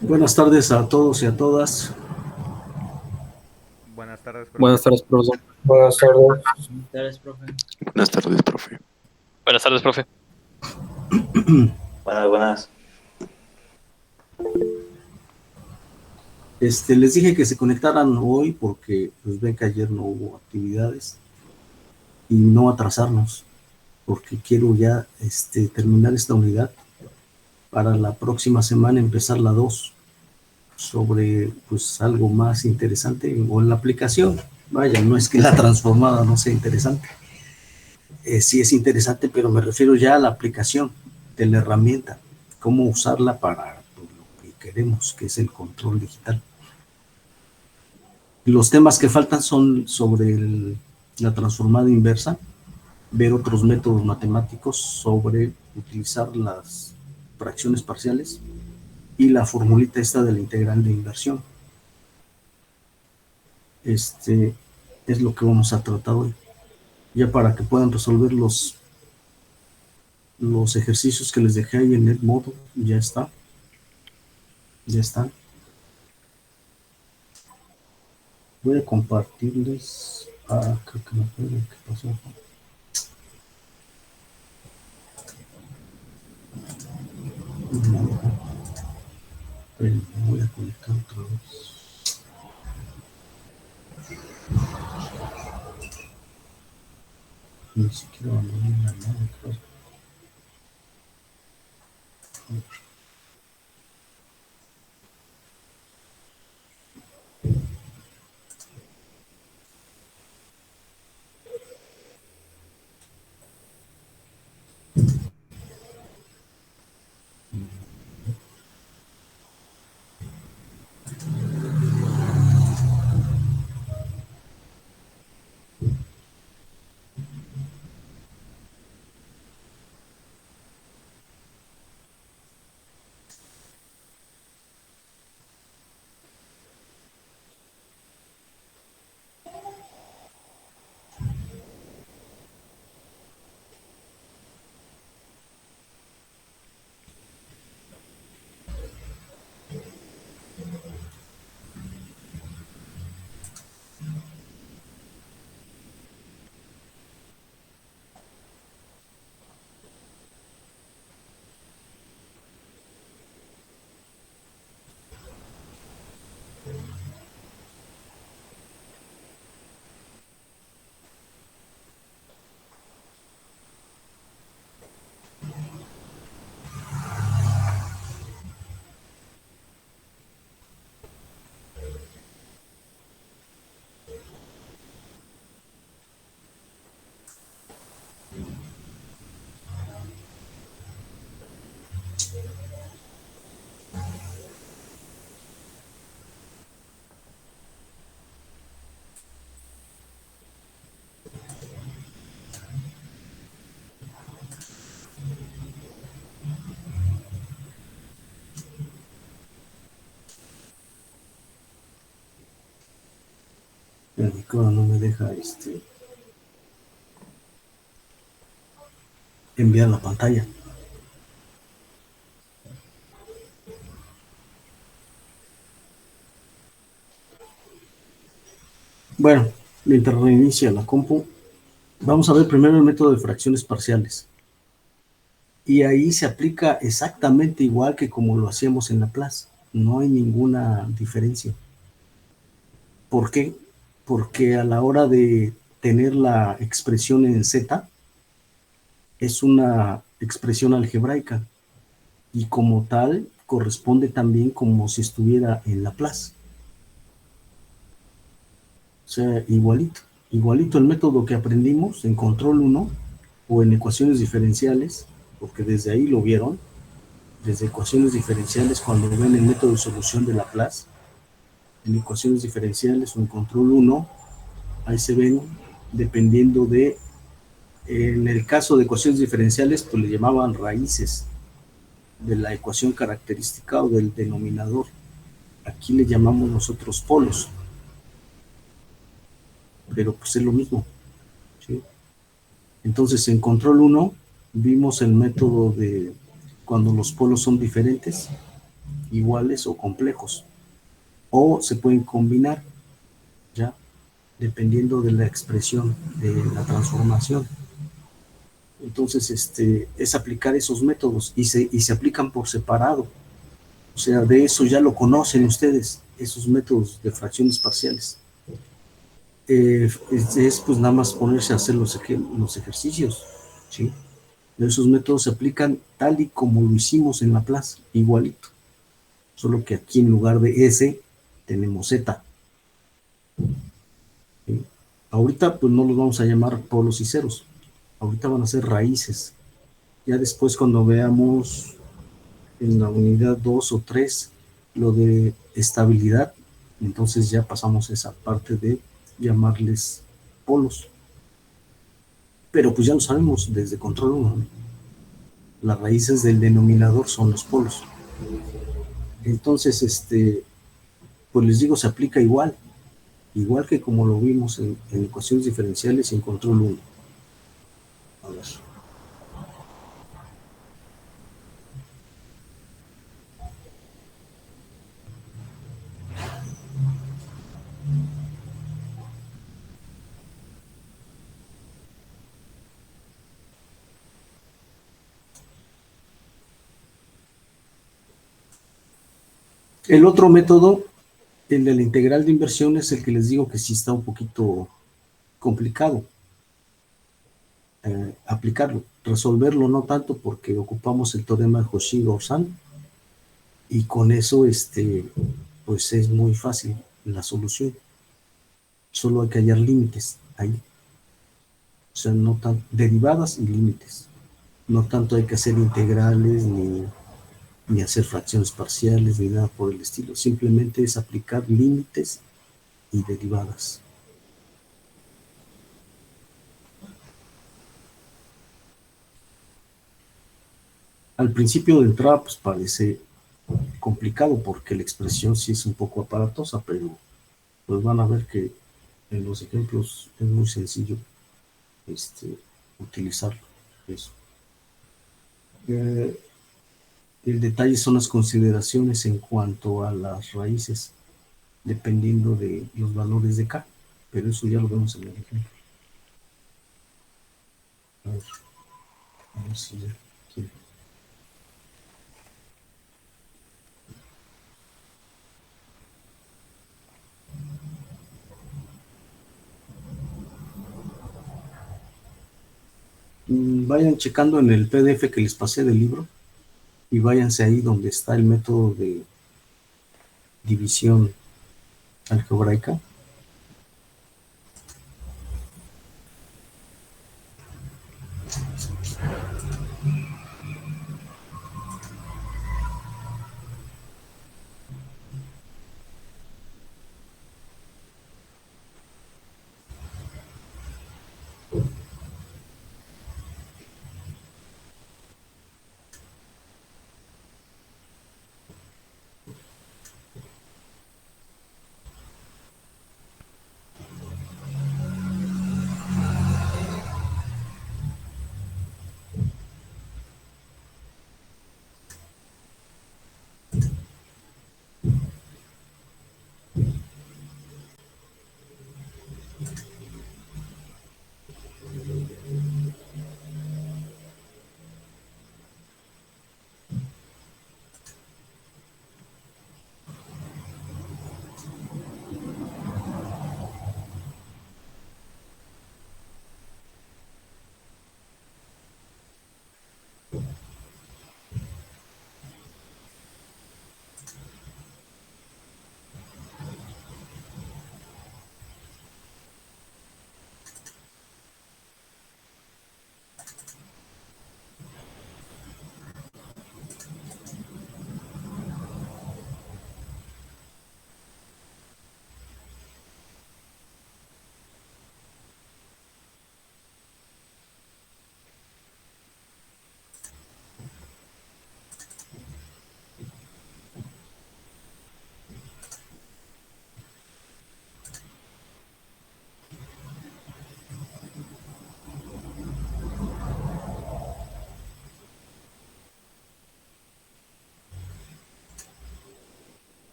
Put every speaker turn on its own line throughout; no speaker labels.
Buenas tardes a todos y a todas.
Buenas tardes, profe.
Buenas tardes, profesor.
Buenas tardes.
Buenas tardes, profe.
Buenas tardes, profe.
Buenas tardes, profe.
Buenas.
Les dije que se conectaran hoy porque pues ven que ayer no hubo actividades y no atrasarnos, porque quiero ya terminar esta unidad para la próxima semana empezar la 2 sobre pues algo más interesante o en la aplicación. Vaya, no es que la transformada no sea interesante. Sí es interesante, pero me refiero ya a la aplicación de la herramienta, cómo usarla para pues, lo que queremos, que es el control digital. Los temas que faltan son sobre la transformada inversa, ver otros métodos matemáticos sobre utilizar las fracciones parciales y la formulita esta de la integral de inversión. Es lo que vamos a tratar hoy, ya para que puedan resolver los ejercicios que les dejé ahí en el modo. Ya están. Voy a compartirles. Creo que no puedo. ¿Qué pasó? No. Pero me voy a conectar otra vez. Ni siquiera abandoné la nave, creo. El micro no me deja enviar la pantalla. Bueno, mientras reinicia la compu, vamos a ver primero el método de fracciones parciales. Y ahí se aplica exactamente igual que como lo hacíamos en Laplace. No hay ninguna diferencia. ¿Por qué? Porque a la hora de tener la expresión en Z, es una expresión algebraica y como tal corresponde también como si estuviera en Laplace. O sea, igualito el método que aprendimos en control 1 o en ecuaciones diferenciales, porque desde ahí lo vieron, desde ecuaciones diferenciales cuando ven el método de solución de Laplace, en ecuaciones diferenciales o en control 1, ahí se ven dependiendo de, en el caso de ecuaciones diferenciales, pues le llamaban raíces de la ecuación característica o del denominador. Aquí le llamamos nosotros polos, pero pues es lo mismo, ¿sí? Entonces en control 1 vimos el método de cuando los polos son diferentes iguales o complejos, o se pueden combinar, ya, dependiendo de la expresión de la transformación. Entonces, es aplicar esos métodos y se aplican por separado. O sea, de eso ya lo conocen ustedes, esos métodos de fracciones parciales. Pues nada más ponerse a hacer los ejercicios, ¿sí? Esos métodos se aplican tal y como lo hicimos en Laplace, igualito. Solo que aquí en lugar de S tenemos Z. ¿Sí? Ahorita pues no los vamos a llamar polos y ceros. Ahorita van a ser raíces. Ya después cuando veamos en la unidad 2 o 3 lo de estabilidad, entonces ya pasamos esa parte de llamarles polos. Pero pues ya lo sabemos desde control 1, ¿no? Las raíces del denominador son los polos. Entonces, pues les digo, se aplica igual que como lo vimos en ecuaciones diferenciales y en control 1. A ver. El otro método, el de la integral de inversión, es el que les digo que sí está un poquito complicado aplicarlo. Resolverlo no tanto porque ocupamos el teorema de Cauchy-Gaussian y con eso pues es muy fácil la solución. Solo hay que hallar límites ahí. O sea, no tan derivadas y límites. No tanto hay que hacer integrales ni hacer fracciones parciales ni nada por el estilo. Simplemente es aplicar límites y derivadas. Al principio de entrada pues parece complicado porque la expresión sí es un poco aparatosa, pero pues van a ver que en los ejemplos es muy sencillo utilizarlo. Eso. Eh, el detalle son las consideraciones en cuanto a las raíces, dependiendo de los valores de K, pero eso ya lo vemos en el ejemplo. A ver si ya quiere. Vayan checando en el PDF que les pasé del libro y váyanse ahí donde está el método de división algebraica.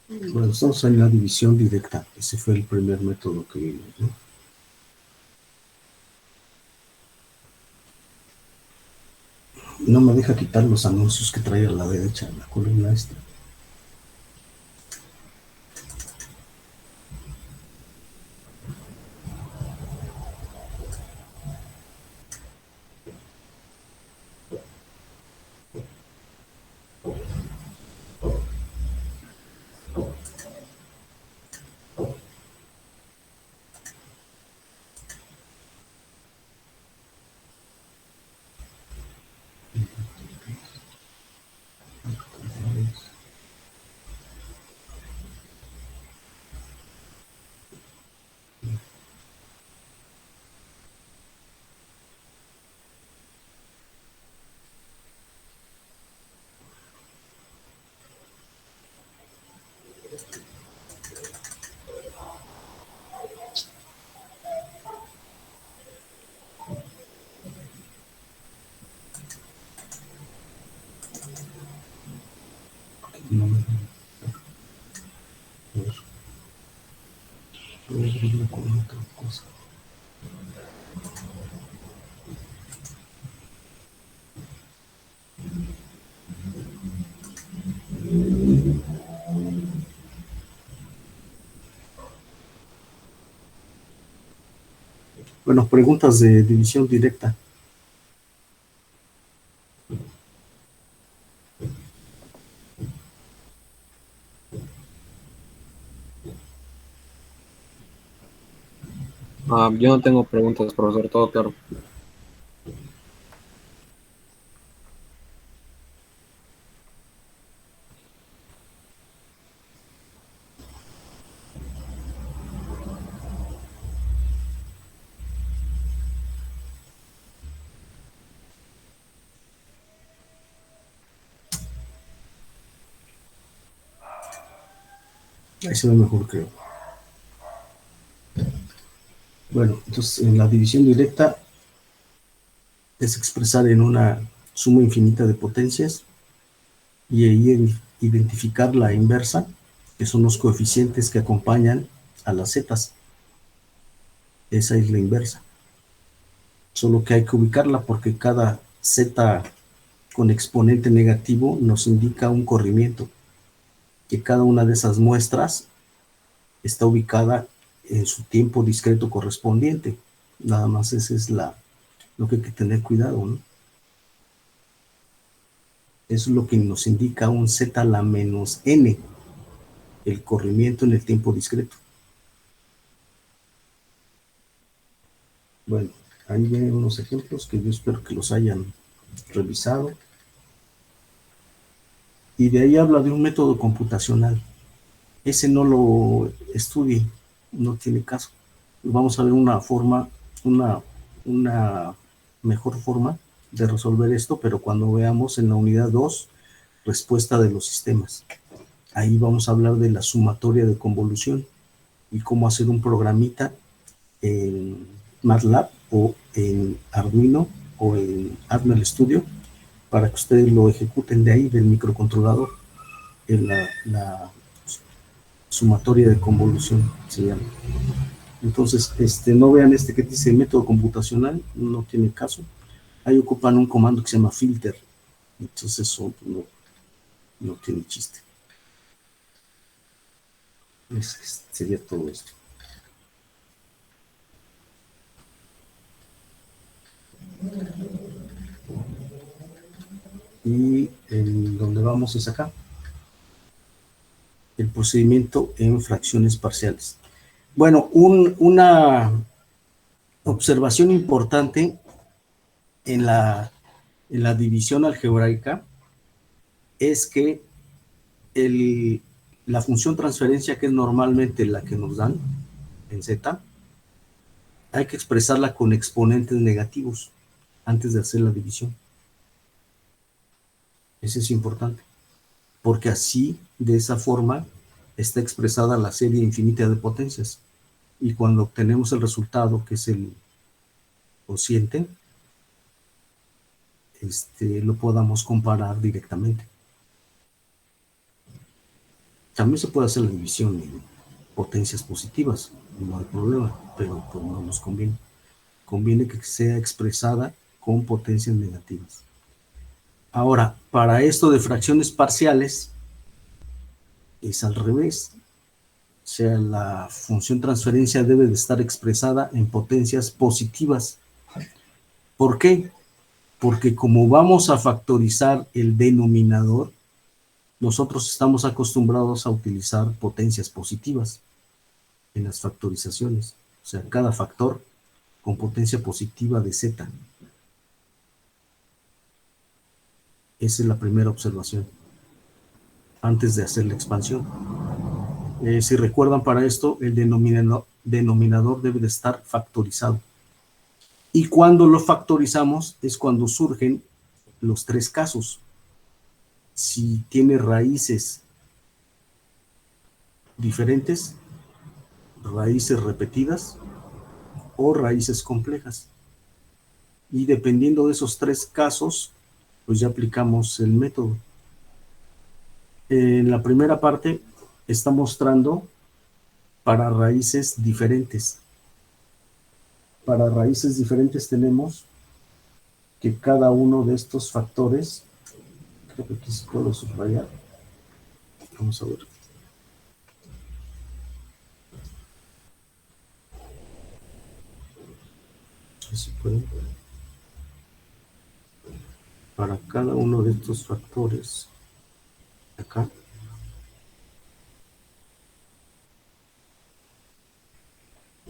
Bueno, estamos en la división directa. Ese fue el primer método que vimos, ¿no? No me deja quitar los anuncios que trae a la derecha, en la columna esta. No me voy a abrirlo con otra cosa. Bueno, preguntas de división directa.
Yo no tengo preguntas, profesor, todo claro.
Ahí se ve mejor, creo. Bueno, entonces en la división directa es expresar en una suma infinita de potencias y ahí identificar la inversa, que son los coeficientes que acompañan a las zetas. Esa es la inversa. Solo que hay que ubicarla porque cada zeta con exponente negativo nos indica un corrimiento, que cada una de esas muestras está ubicada en su tiempo discreto correspondiente. Nada más ese es lo que hay que tener cuidado, ¿no? Eso es lo que nos indica un z a la menos n, el corrimiento en el tiempo discreto. Bueno, ahí vienen unos ejemplos que yo espero que los hayan revisado. Y de ahí habla de un método computacional. Ese no lo estudie, no tiene caso. Vamos a ver una forma, una mejor forma de resolver esto, pero cuando veamos en la unidad 2, respuesta de los sistemas. Ahí vamos a hablar de la sumatoria de convolución y cómo hacer un programita en MATLAB o en Arduino o en Atmel Studio para que ustedes lo ejecuten de ahí, del microcontrolador, en la sumatoria de convolución se llama. Entonces, no vean que dice método computacional, no tiene caso. Ahí ocupan un comando que se llama filter. Entonces eso no tiene chiste. Sería todo esto. Y donde vamos es acá. El procedimiento en fracciones parciales. Bueno, una observación importante en la división algebraica es que la función transferencia, que es normalmente la que nos dan en Z, hay que expresarla con exponentes negativos antes de hacer la división. Eso es importante, porque así, de esa forma, está expresada la serie infinita de potencias. Y cuando obtenemos el resultado, que es el cociente, lo podamos comparar directamente. También se puede hacer la división en potencias positivas, no hay problema, pero pues no nos conviene. Conviene que sea expresada con potencias negativas. Ahora, para esto de fracciones parciales, es al revés. O sea, la función transferencia debe de estar expresada en potencias positivas. ¿Por qué? Porque como vamos a factorizar el denominador, nosotros estamos acostumbrados a utilizar potencias positivas en las factorizaciones. O sea, cada factor con potencia positiva de z. Esa es la primera observación, antes de hacer la expansión. Si recuerdan, para esto, el denominador debe de estar factorizado. Y cuando lo factorizamos es cuando surgen los tres casos. Si tiene raíces diferentes, raíces repetidas o raíces complejas. Y dependiendo de esos tres casos, pues ya aplicamos el método. En la primera parte está mostrando para raíces diferentes. Para raíces diferentes tenemos que cada uno de estos factores, creo que aquí se puede subrayar. Vamos a ver. Así puede. Para cada uno de estos factores, acá,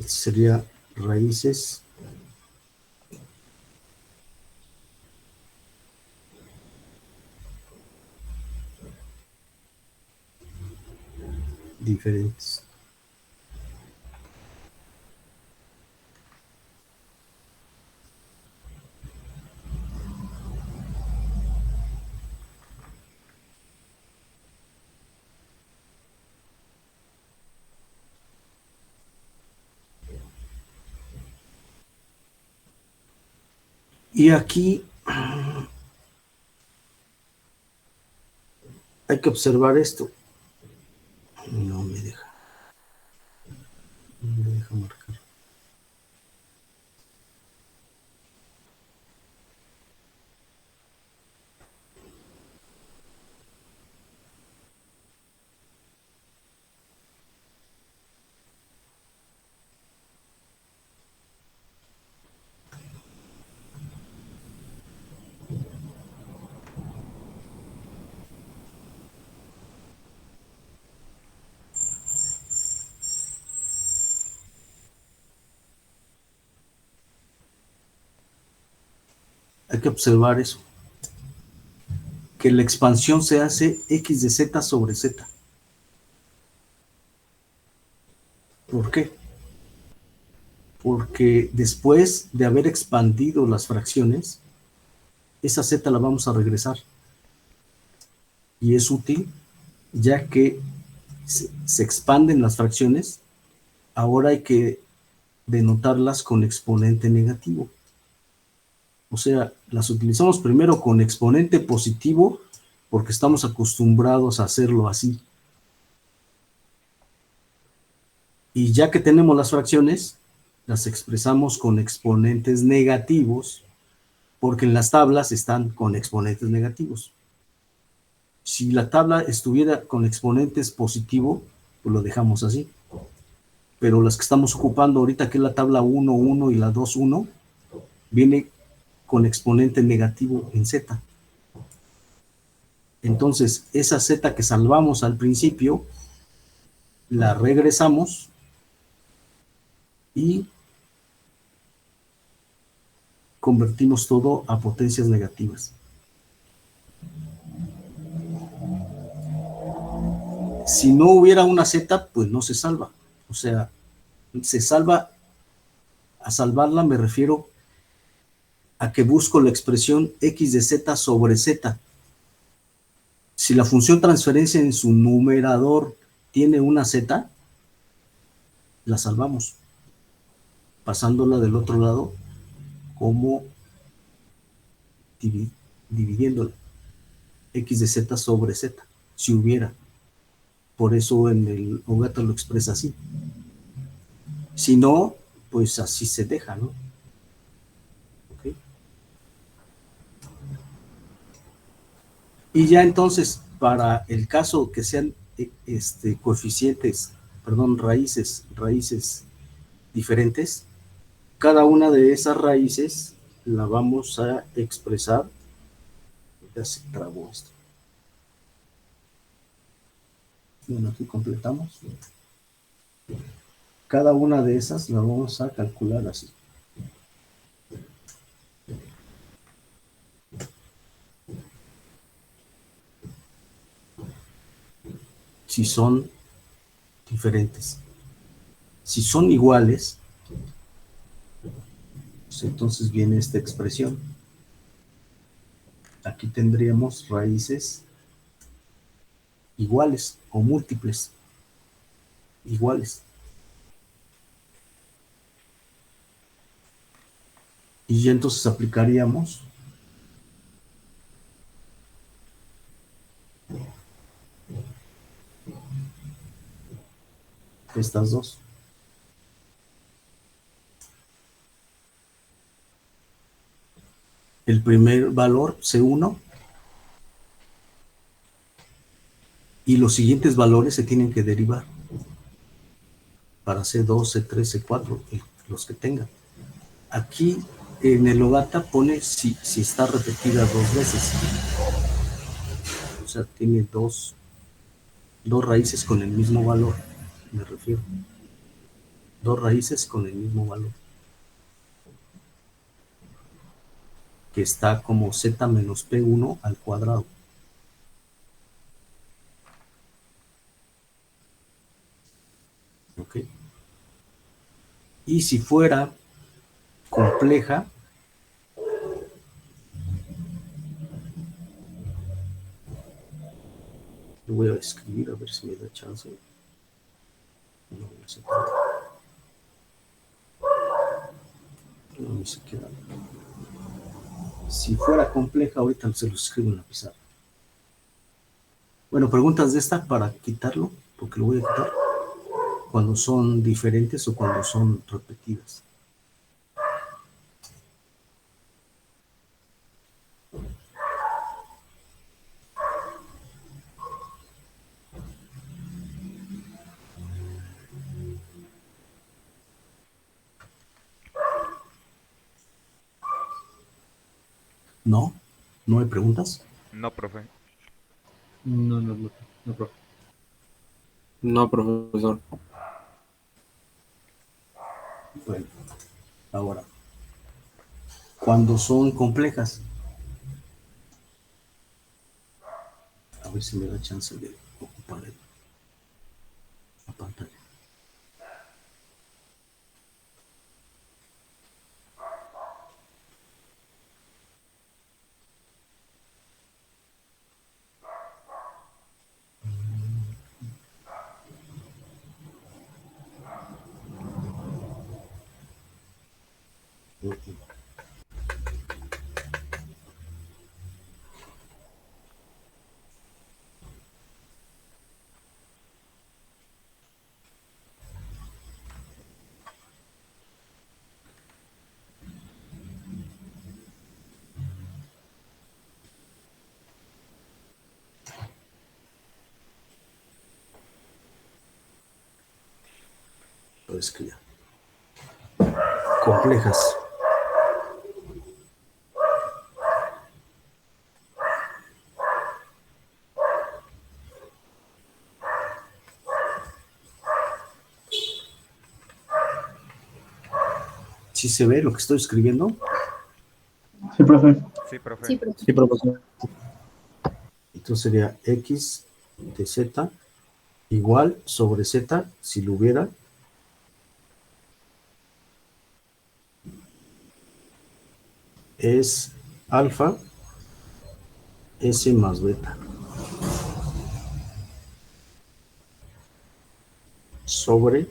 sería raíces diferentes. Y aquí hay que observar esto. No me deja. No me deja marcar. Hay que observar eso. Que la expansión se hace x de z sobre z. ¿Por qué? Porque después de haber expandido las fracciones, esa z la vamos a regresar. Y es útil, ya que se expanden las fracciones, ahora hay que denotarlas con exponente negativo. O sea, las utilizamos primero con exponente positivo, porque estamos acostumbrados a hacerlo así. Y ya que tenemos las fracciones, las expresamos con exponentes negativos, porque en las tablas están con exponentes negativos. Si la tabla estuviera con exponentes positivos, pues lo dejamos así. Pero las que estamos ocupando ahorita, que es la tabla 1, 1 y la 2, 1, viene con exponente negativo en z. Entonces, esa z que salvamos al principio, la regresamos y convertimos todo a potencias negativas. Si no hubiera una z, pues no se salva. O sea, se salva, a salvarla me refiero a que busco la expresión x de z sobre z. Si la función transferencia en su numerador tiene una z, la salvamos, pasándola del otro lado como dividiéndola, x de z sobre z, si hubiera. Por eso en el Ogata lo expresa así. Si no, pues así se deja, ¿no? ¿Okay? Y ya entonces, para el caso que sean raíces diferentes, cada una de esas raíces la vamos a expresar. Ya se trabó esto. Bueno, aquí completamos. Cada una de esas la vamos a calcular así. Si son diferentes. Si son iguales, pues entonces viene esta expresión. Aquí tendríamos raíces iguales o múltiples iguales. Y ya entonces aplicaríamos estas dos. El primer valor, C1, y los siguientes valores se tienen que derivar para C2, C3, C4, los que tengan. Aquí en el Ogata pone si está repetida dos veces. O sea, tiene dos raíces con el mismo valor, me refiero. Dos raíces con el mismo valor. Que está como Z menos P1 al cuadrado. ¿Ok? Y si fuera compleja, lo voy a escribir a ver si me da chance. No, no se puede. No, ni siquiera. Si fuera compleja, ahorita se lo escribo en la pizarra. Bueno, preguntas de esta para quitarlo, porque lo voy a quitar. Cuando son diferentes o cuando son repetidas. ¿No? ¿No hay preguntas?
No, profe.
No, profe. No, profesor.
Bueno, ahora, cuando son complejas, a ver si me da chance de ocupar la pantalla. Es que ya. Complejas. ¿Sí se ve lo que estoy escribiendo?
Sí, profe.
Sí, profe.
Sí, profe.
Sí, profesor.
Entonces sería x de z igual sobre z, si lo hubiera, es alfa s más beta sobre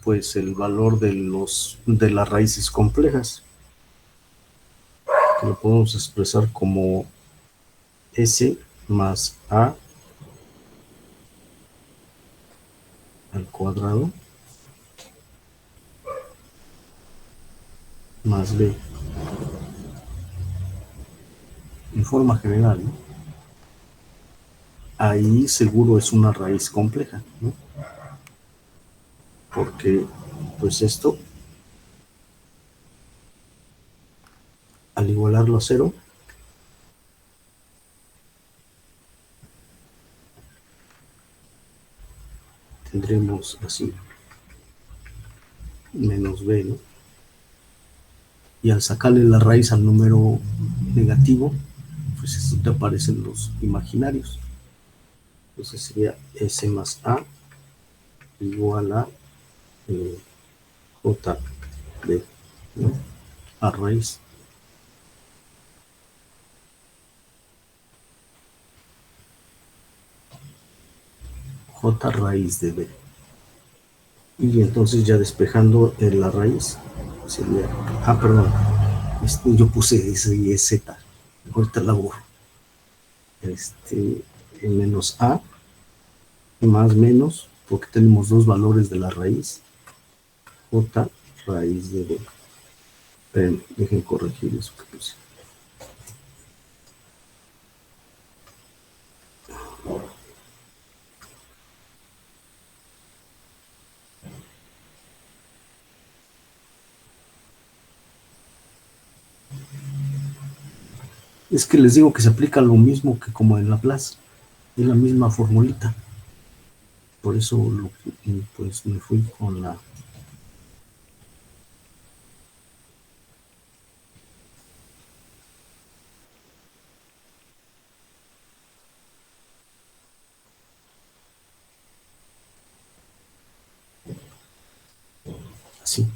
pues el valor de las raíces complejas, que lo podemos expresar como s más A al cuadrado más B. En forma general, ¿no? Ahí seguro es una raíz compleja, ¿no? Porque pues esto, al igualarlo a cero, tendremos así, menos B, ¿no? Y al sacarle la raíz al número negativo, pues esto te aparecen los imaginarios. Entonces sería S más A igual a J de, ¿no? A raíz. J raíz de B. Y entonces ya despejando la raíz, sería, perdón, yo puse S y es Z, ahorita la borro. Menos A más menos, porque tenemos dos valores de la raíz, J raíz de B. Esperen, dejen corregir eso que puse. Es que les digo que se aplica lo mismo que como en Laplace, es la misma formulita. Por eso pues me fui con la... Así.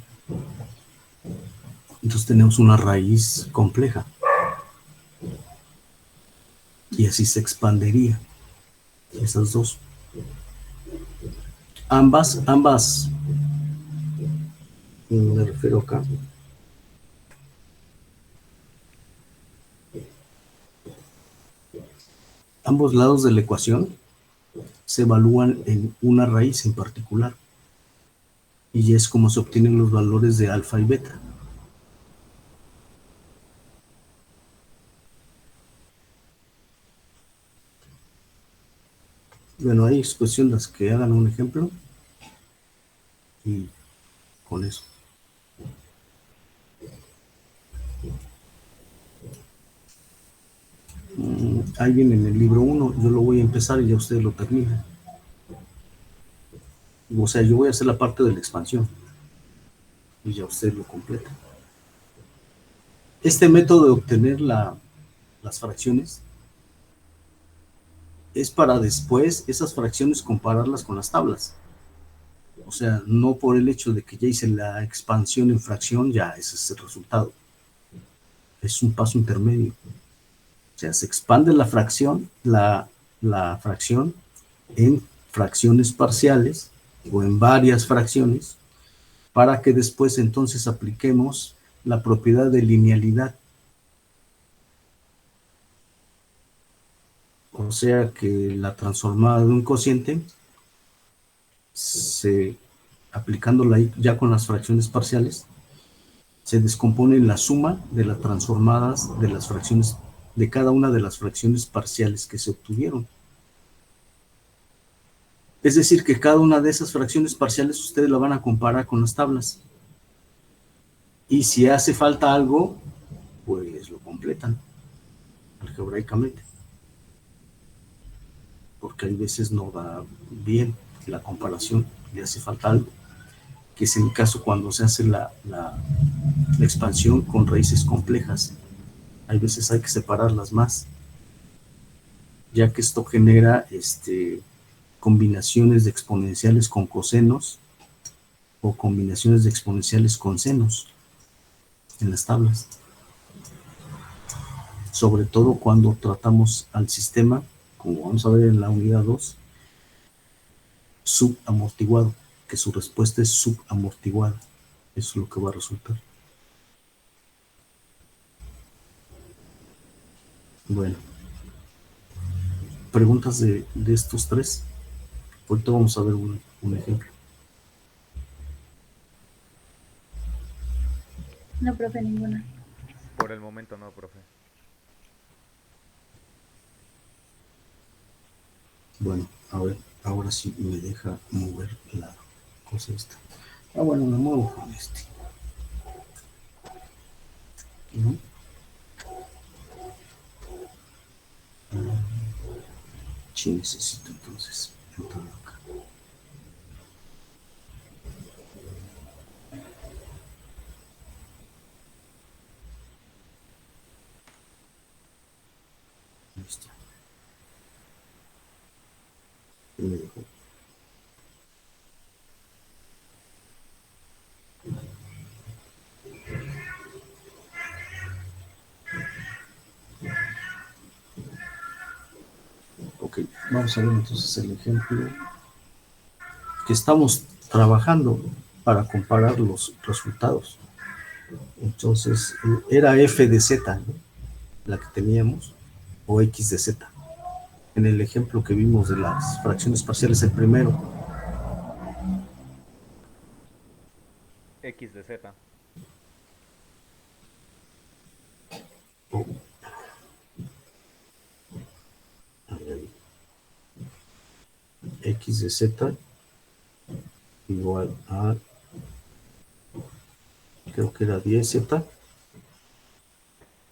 Entonces tenemos una raíz compleja. Y así se expandería. Esas dos. Ambas, me refiero acá. Ambos lados de la ecuación se evalúan en una raíz en particular. Y es como se obtienen los valores de alfa y beta. Bueno, ahí es cuestión de que hagan un ejemplo y con eso. Ahí viene en el libro 1, yo lo voy a empezar y ya ustedes lo terminan. O sea, yo voy a hacer la parte de la expansión y ya ustedes lo completan. Este método de obtener las fracciones es para después esas fracciones compararlas con las tablas. O sea, no por el hecho de que ya hice la expansión en fracción, ya ese es el resultado. Es un paso intermedio. O sea, se expande la fracción, la fracción en fracciones parciales o en varias fracciones para que después entonces apliquemos la propiedad de linealidad. O sea que la transformada de un cociente, aplicándola ya con las fracciones parciales, se descompone en la suma de las transformadas de las fracciones, de cada una de las fracciones parciales que se obtuvieron. Es decir, que cada una de esas fracciones parciales ustedes la van a comparar con las tablas. Y si hace falta algo, pues lo completan algebraicamente. Porque hay veces no da bien la comparación y hace falta algo, que es el caso cuando se hace la expansión con raíces complejas. Hay veces hay que separarlas más, ya que esto genera combinaciones de exponenciales con cosenos o combinaciones de exponenciales con senos en las tablas. Sobre todo cuando tratamos al sistema, como vamos a ver en la unidad 2, subamortiguado, que su respuesta es subamortiguada. Eso es lo que va a resultar. Bueno. preguntas de estos tres. Ahorita vamos a ver un ejemplo.
No, profe, ninguna.
Por el momento no, profe.
Bueno, a ver, ahora sí me deja mover la cosa esta. Ah, bueno, me muevo con este. ¿No? Sí, necesito entonces entrar acá. Listo. Y me dejó. Ok, vamos a ver entonces el ejemplo que estamos trabajando para comparar los resultados. Entonces, era f de z, ¿no? La que teníamos, o x de z. En el ejemplo que vimos de las fracciones parciales, el primero.
X de Z.
Oh, ahí, x de z igual a, creo que era 10z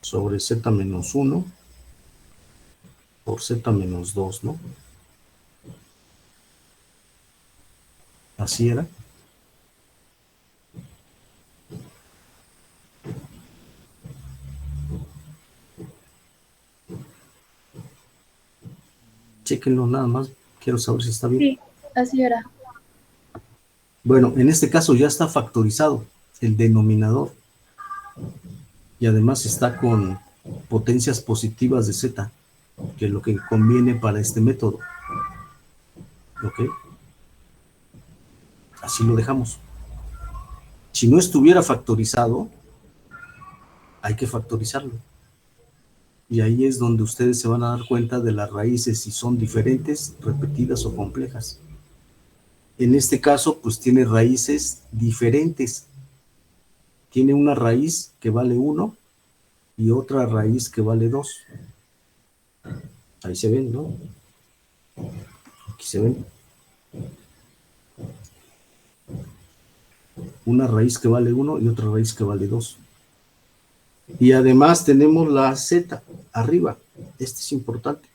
sobre z menos 1 por z menos 2, ¿no? Así era. Chéquenlo nada más, quiero saber si está bien.
Sí, así era.
Bueno, en este caso ya está factorizado el denominador y además está con potencias positivas de z, que es lo que conviene para este método. ¿Ok? Así lo dejamos. Si no estuviera factorizado, hay que factorizarlo. Y ahí es donde ustedes se van a dar cuenta de las raíces, si son diferentes, repetidas o complejas. En este caso, pues tiene raíces diferentes. Tiene una raíz que vale 1 y otra raíz que vale 2. Ahí se ven, ¿no? Aquí se ven. Una raíz que vale 1 y otra raíz que vale 2. Y además tenemos la z arriba. Este es importante.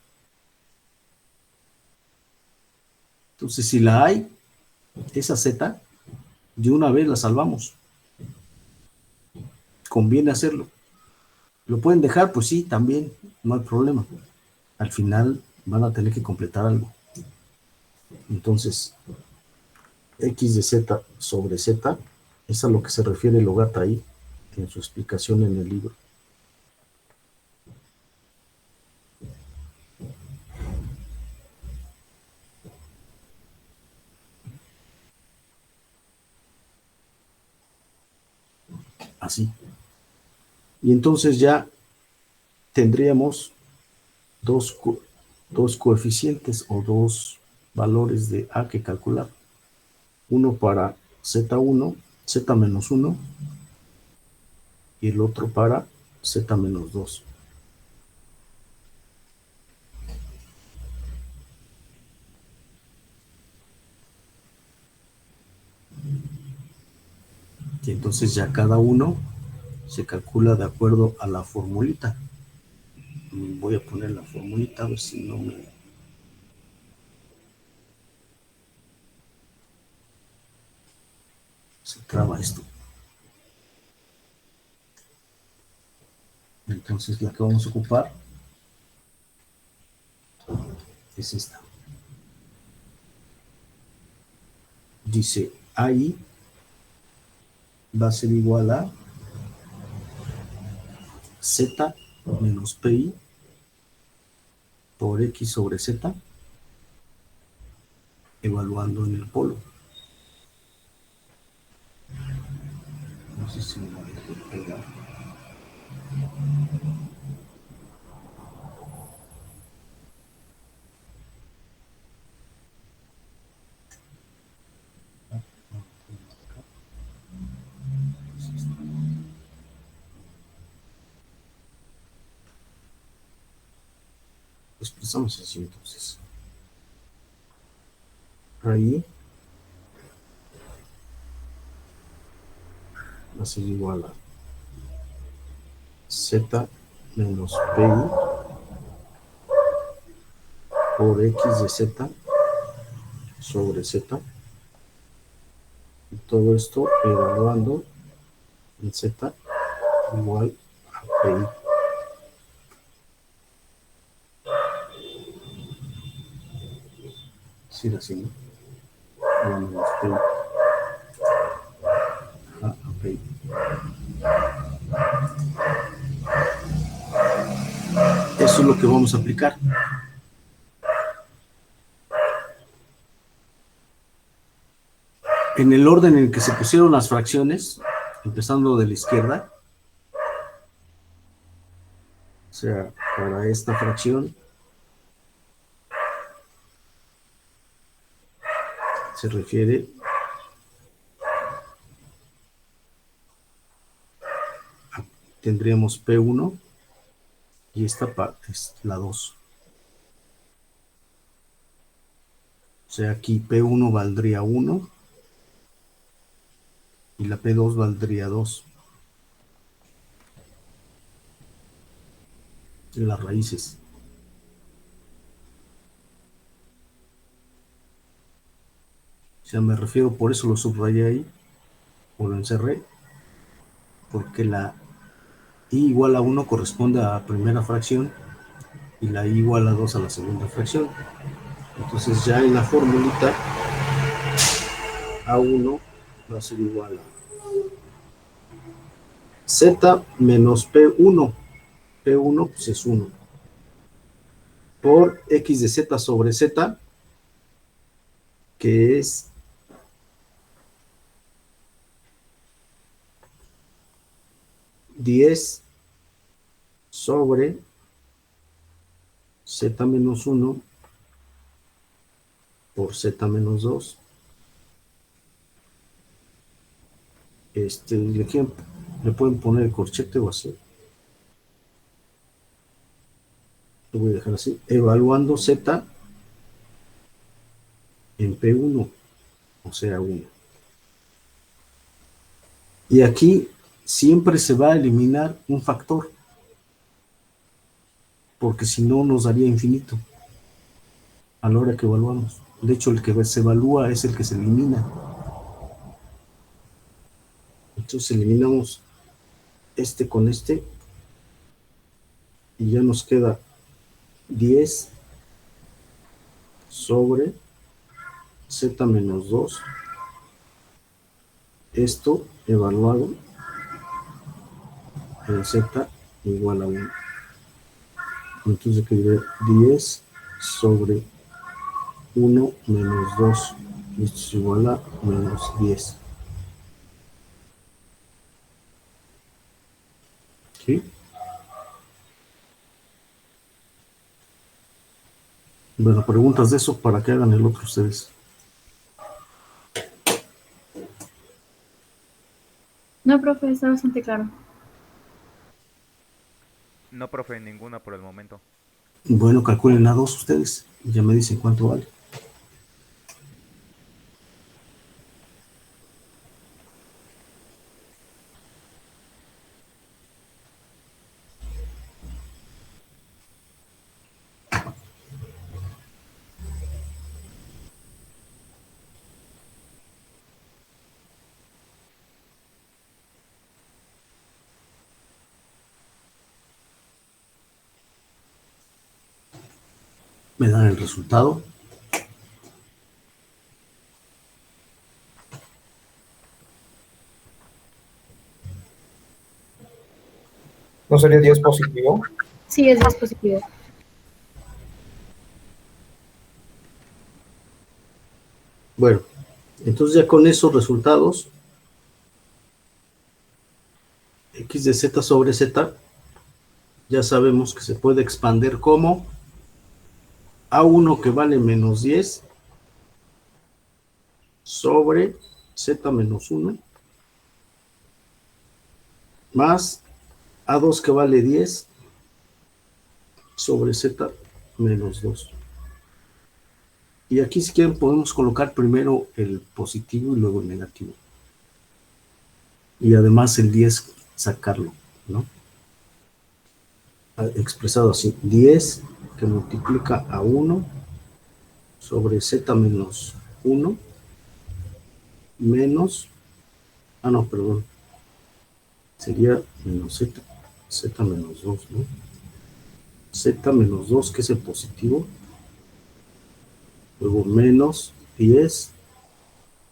Entonces, si la hay, esa z, de una vez la salvamos. Conviene hacerlo. ¿Lo pueden dejar? Pues sí, también, no hay problema. Al final van a tener que completar algo. Entonces, x de z sobre z, es a lo que se refiere el Ogata ahí, en su explicación en el libro. Así. Y entonces ya tendríamos dos coeficientes o dos valores de A que calcular. Uno para Z1, Z menos 1, y el otro para Z menos 2. Y entonces ya cada uno se calcula de acuerdo a la formulita. Voy a poner la formulita a ver si no me... se traba esto. Entonces la que vamos a ocupar es esta. Dice AI va a ser igual a Z menos PI por X sobre Z, evaluando en el polo. No sé si me la dejo pegar. expresamos así entonces. Ahí va a ser igual a z menos pi por x de z sobre z. Y todo esto evaluando en z igual a pi. Sí, así, ¿no? Menos pi. A pi. Eso es lo que vamos a aplicar. En el orden en el que se pusieron las fracciones, empezando de la izquierda, o sea, para esta fracción se refiere a, tendríamos P1 y esta parte es la 2. O sea, aquí P1 valdría 1 y la P2 valdría 2. En las raíces. O sea, me refiero, por eso lo subrayé ahí, o lo encerré, porque la i igual a 1 corresponde a la primera fracción y la i igual a 2 a la segunda fracción. Entonces ya en la formulita A1 va a ser igual a Z menos P1. P1 pues es 1. Por X de Z sobre Z, que es (10) sobre Z menos 1 por Z menos 2. Le pueden poner el corchete o así. Lo voy a dejar así. Evaluando Z en P1, o sea 1. Y aquí siempre se va a eliminar un factor, porque si no nos daría infinito a la hora que evaluamos. De hecho, el que se evalúa es el que se elimina. Entonces eliminamos este con este y ya nos queda 10 sobre Z menos 2. Esto evaluado en Z igual a 1. Entonces quedaría 10 sobre 1 menos 2. Esto es igual a menos 10. ¿Sí? Bueno, preguntas de eso para que hagan el otro ustedes.
No, profe, está bastante claro.
No, profe, ninguna por el momento.
Bueno, calculen a 2 ustedes y ya me dicen cuánto vale. Me dan el resultado.
¿No sería 10 positivo?
Sí, es dispositivo.
Bueno, entonces ya con esos resultados, X de Z sobre Z, ya sabemos que se puede expander como A1 que vale menos 10 sobre Z menos 1 más A2 que vale 10 sobre Z menos 2. Y aquí si quieren podemos colocar primero el positivo y luego el negativo. Y además el 10 sacarlo, ¿no? Expresado así, 10 que multiplica a 1 sobre z menos 1 menos, no, perdón, sería menos z menos 2, ¿no? Z menos 2, que es el positivo, luego menos 10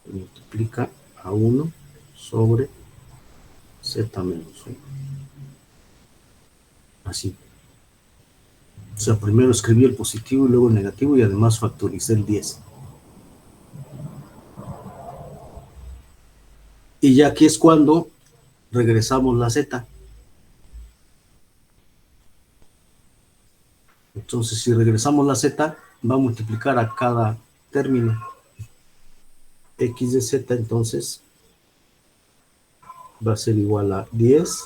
que multiplica a 1 sobre z menos 1. Así. O sea, primero escribí el positivo y luego el negativo y además factoricé el 10. Y ya aquí es cuando regresamos la z. Entonces, si regresamos la z, va a multiplicar a cada término. X de z, entonces, va a ser igual a 10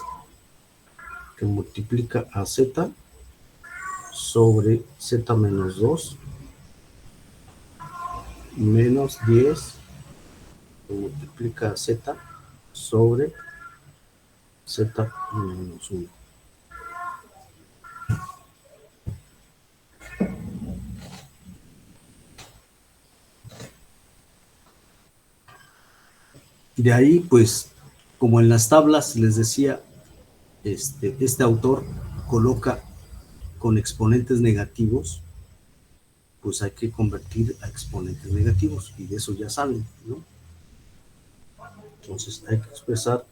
que multiplica a z sobre z menos 2 menos 10 que multiplica a z sobre z menos 1. De ahí, pues, como en las tablas les decía, este autor coloca con exponentes negativos, pues hay que convertir a exponentes negativos, y de eso ya saben, ¿no? Entonces hay que expresar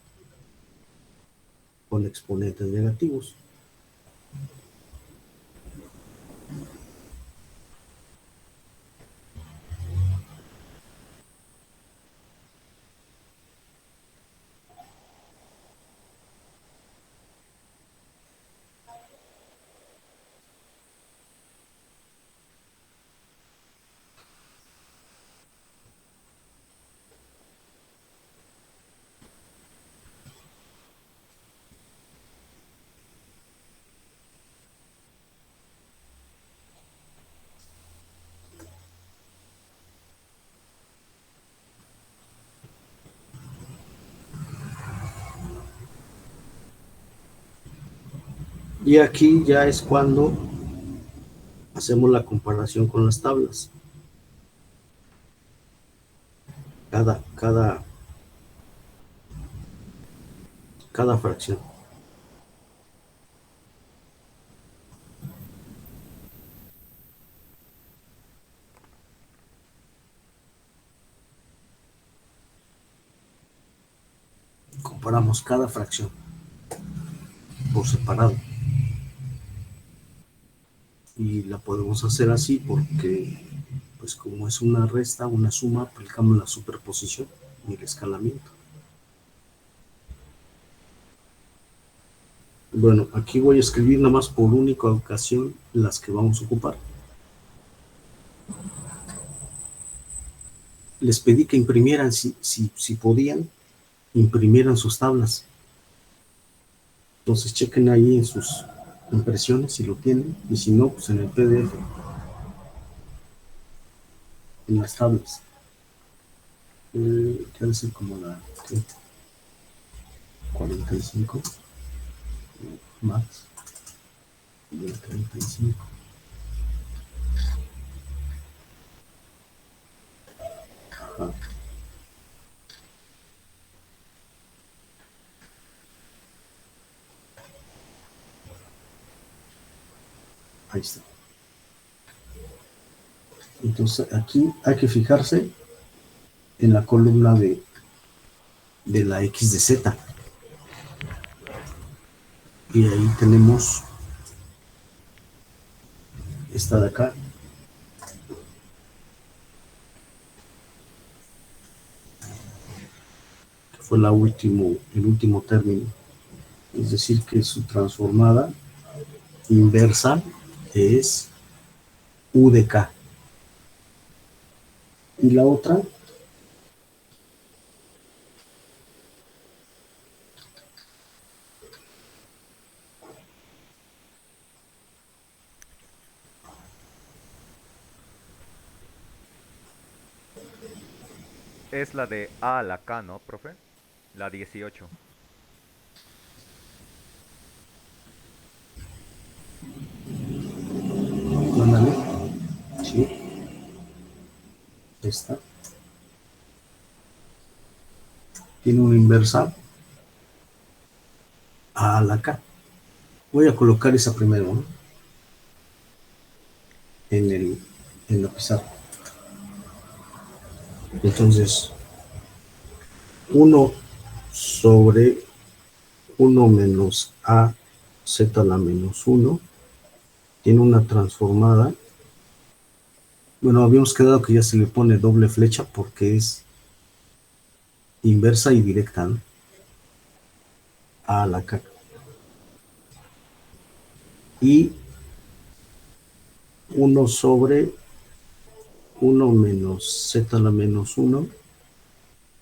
con exponentes negativos. Y aquí ya es cuando hacemos la comparación con las tablas. Cada fracción. Comparamos cada fracción por separado. Y la podemos hacer así porque, pues como es una resta, una suma, aplicamos la superposición y el escalamiento. Bueno, aquí voy a escribir nada más por única ocasión las que vamos a ocupar. Les pedí que imprimieran, si podían, imprimieran sus tablas. Entonces chequen ahí en sus impresiones si lo tienen, y si no, pues en el PDF, en las tablas. Debe ser como la 45 más de 35. Ajá. Ahí está. Entonces aquí hay que fijarse en la columna de la X de Z. Y ahí tenemos esta de acá. Que fue el último término. Es decir, que su transformada inversa es U de K. Y la otra
Es la de A a la K, ¿no, profe? La 18.
Ándale. Sí. Esta. Tiene una inversa A a la K. Voy a colocar esa primero, ¿no? En la pizarra. Entonces, 1 sobre 1 menos A z a la menos 1 tiene una transformada. Bueno, habíamos quedado que ya se le pone doble flecha porque es inversa y directa, ¿no? A la K. Y 1 sobre 1 menos z a la menos 1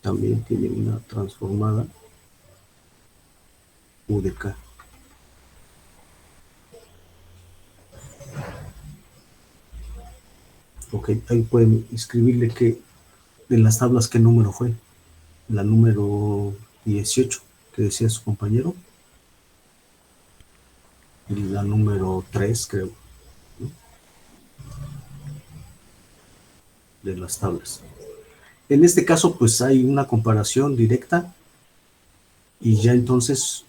también tiene una transformada U de K. Ok, ahí pueden escribirle que en las tablas qué número fue. La número 18 que decía su compañero. Y la número 3, creo, ¿no? De las tablas. En este caso, pues hay una comparación directa y ya entonces,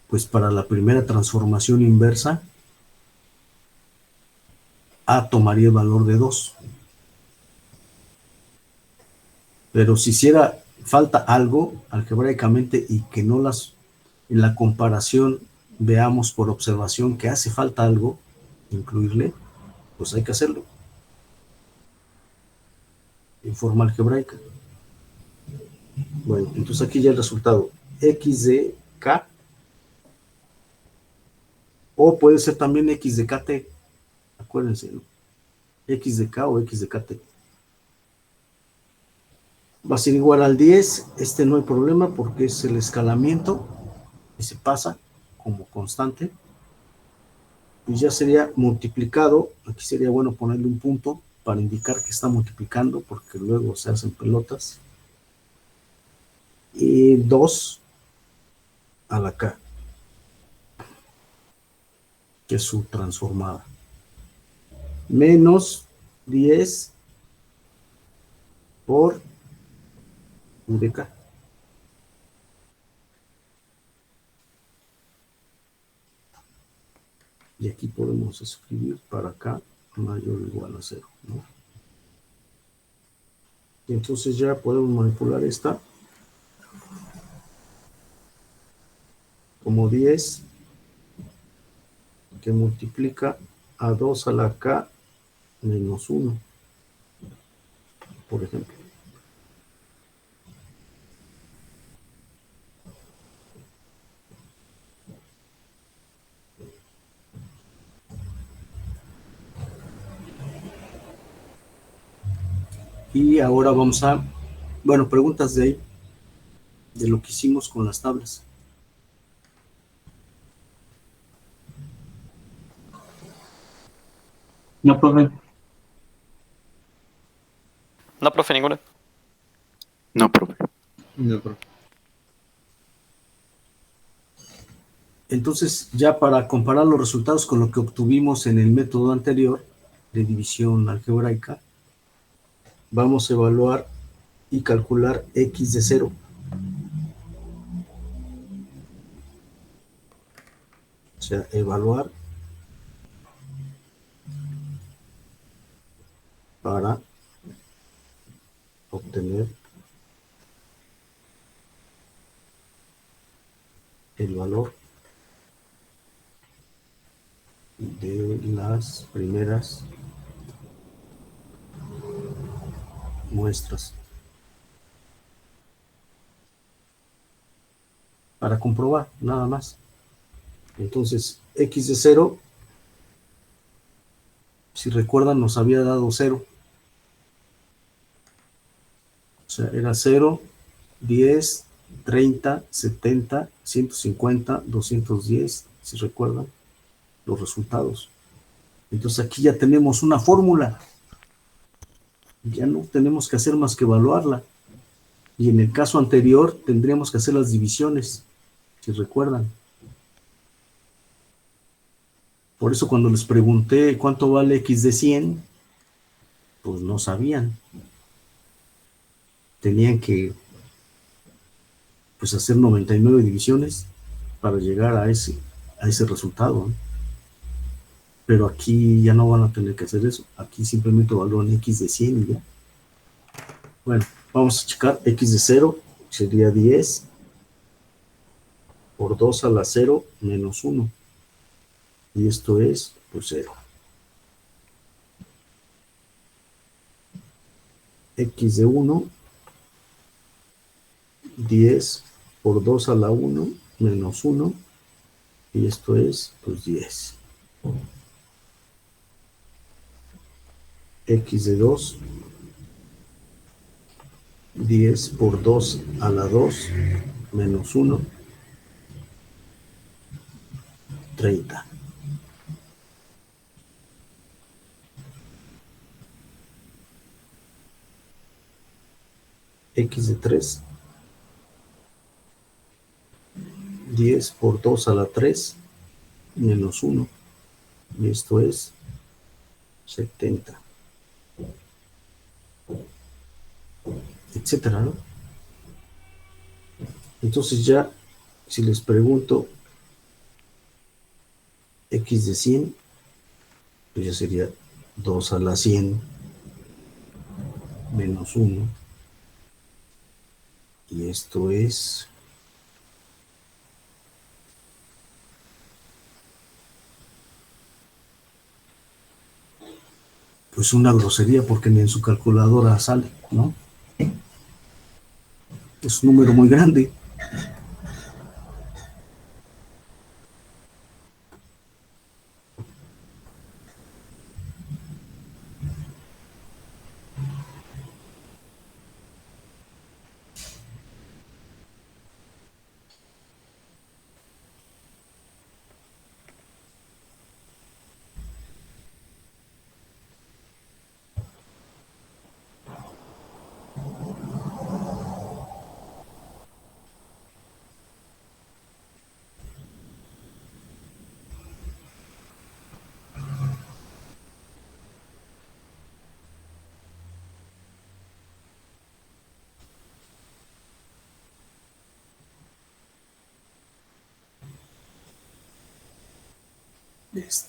pues para la primera transformación inversa, A tomaría el valor de 2. Pero si hiciera falta algo algebraicamente y que no en la comparación veamos por observación que hace falta algo, incluirle, pues hay que hacerlo en forma algebraica. Bueno, entonces aquí ya el resultado, x de k, o puede ser también x de kt, acuérdense, ¿no? X de k o x de kt. Va a ser igual al 10, no hay problema porque es el escalamiento y se pasa como constante. Y ya sería multiplicado, aquí sería bueno ponerle un punto para indicar que está multiplicando porque luego se hacen pelotas. Y 2 a la k, que es su transformada, menos 10 por U de k. Y aquí podemos escribir para acá mayor o igual a 0, ¿no? Y entonces ya podemos manipular esta como 10 que multiplica a 2 a la k menos 1, por ejemplo. Y ahora vamos a, bueno, preguntas de ahí, de lo que hicimos con las tablas.
No, profe.
No, profe, ninguna.
No, profe.
No, profe.
Entonces, ya para comparar los resultados con lo que obtuvimos en el método anterior de división algebraica, vamos a evaluar y calcular x de 0. O sea, evaluar para obtener el valor de las primeras muestras. Para comprobar, nada más. Entonces, x de 0, si recuerdan, nos había dado 0. O sea, era 0, 10, 30, 70, 150, 210, si recuerdan los resultados. Entonces aquí ya tenemos una fórmula ya no tenemos que hacer más que evaluarla. Y en el caso anterior tendríamos que hacer las divisiones, si recuerdan. Por eso cuando les pregunté cuánto vale x de 100, pues no sabían. Tenían que pues hacer 99 divisiones para llegar a ese resultado, ¿no? Pero aquí ya no van a tener que hacer eso. Aquí simplemente evalúan x de 100 y ya. Bueno, vamos a checar x de 0, sería 10 por 2 a la 0 menos 1. Y esto es, pues, 0. X de 1, 10 por 2 a la 1 menos 1. Y esto es, pues, 10. X de 2, 10 por 2 a la 2 menos 1, 30. X de 3, 10 por 2 a la 3 menos 1. Y esto es 70. Etcétera, ¿no? Entonces ya, si les pregunto x de 100, pues ya sería 2 a la 100 menos 1. Y esto es pues una grosería porque ni en su calculadora sale, ¿no? Es un número muy grande.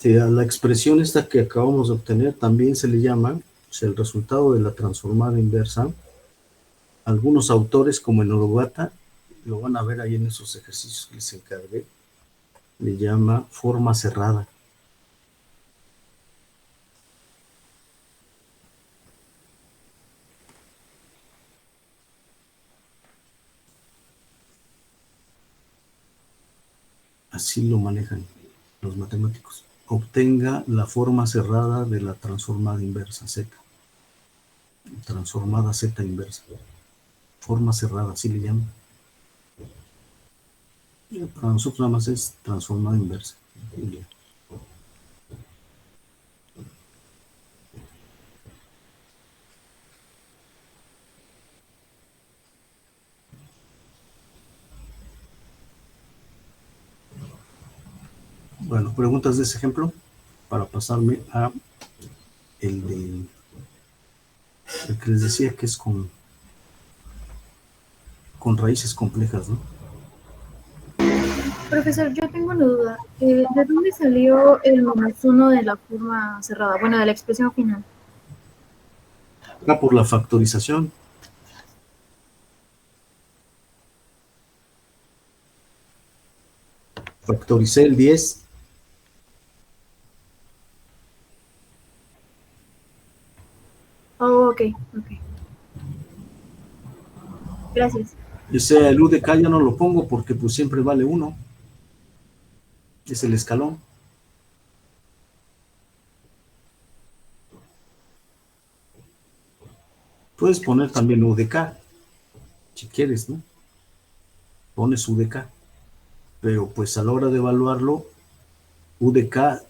A la expresión esta que acabamos de obtener también se le llama, o sea, el resultado de la transformada inversa. Algunos autores, como en Orogata, lo van a ver ahí en esos ejercicios que les encargué, le llama forma cerrada. Así lo manejan los matemáticos. Obtenga la forma cerrada de la transformada inversa Z. Transformada Z inversa. Forma cerrada, así le llaman. Y para nosotros nada más es transformada inversa. Bueno, preguntas de ese ejemplo para pasarme a el que les decía que es con raíces complejas, ¿no?
Profesor, yo tengo una duda. ¿De dónde salió el -1 de la forma cerrada? Bueno, de la expresión final.
Por la factorización. Factoricé el 10.
Oh, ok. Gracias.
Ese el UDK ya no lo pongo porque pues siempre vale 1. Es el escalón. Puedes poner también UDK, si quieres, ¿no? Pones UDK. Pero pues a la hora de evaluarlo, UDK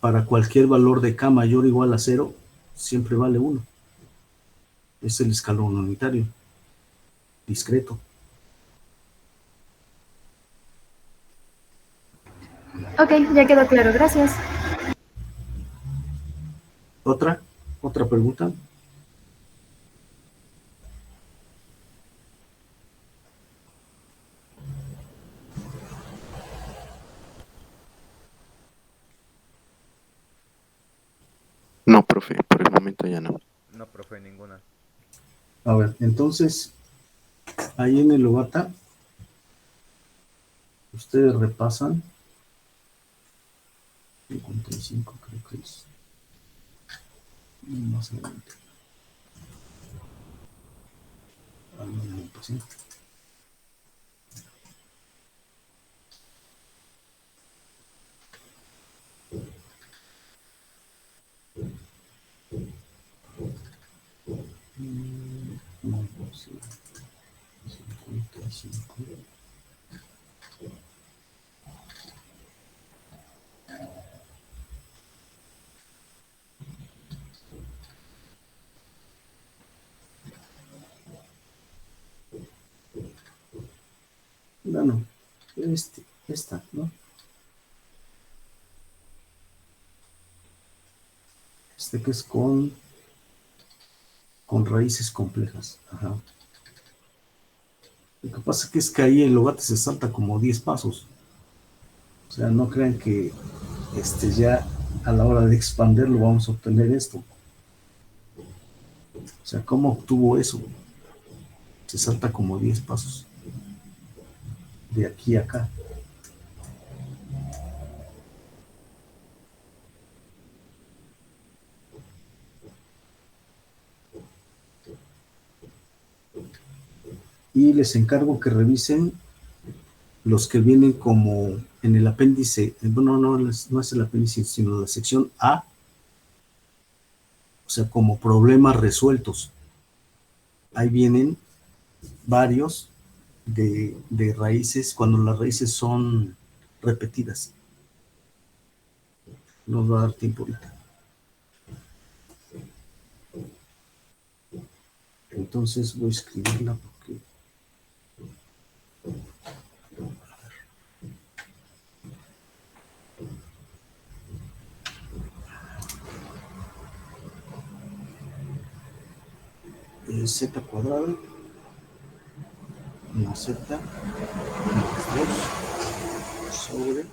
para cualquier valor de K mayor o igual a 0, siempre vale 1. Es el escalón unitario, discreto.
Ok, ya quedó claro, gracias.
¿Otra pregunta?
No, profe, por el momento ya no.
No, profe, ninguna.
A ver, entonces, ahí en el Logata, ustedes repasan 55, creo que es. Más adelante. Pues sí. No, pues sí. 55. Bueno, esta, ¿no? Que es con raíces complejas. Ajá. Lo que pasa es que ahí el Logata se salta como 10 pasos. O sea, no crean que ya a la hora de expanderlo vamos a obtener esto. O sea, ¿cómo obtuvo eso? Se salta como 10 pasos. De aquí a acá. Y les encargo que revisen los que vienen como en el apéndice. Bueno, no es el apéndice, sino la sección A. O sea, como problemas resueltos. Ahí vienen varios de raíces, cuando las raíces son repetidas. Nos va a dar tiempo ahorita. Entonces voy a escribirla porque... Z cuadrada más Z más 2 sobre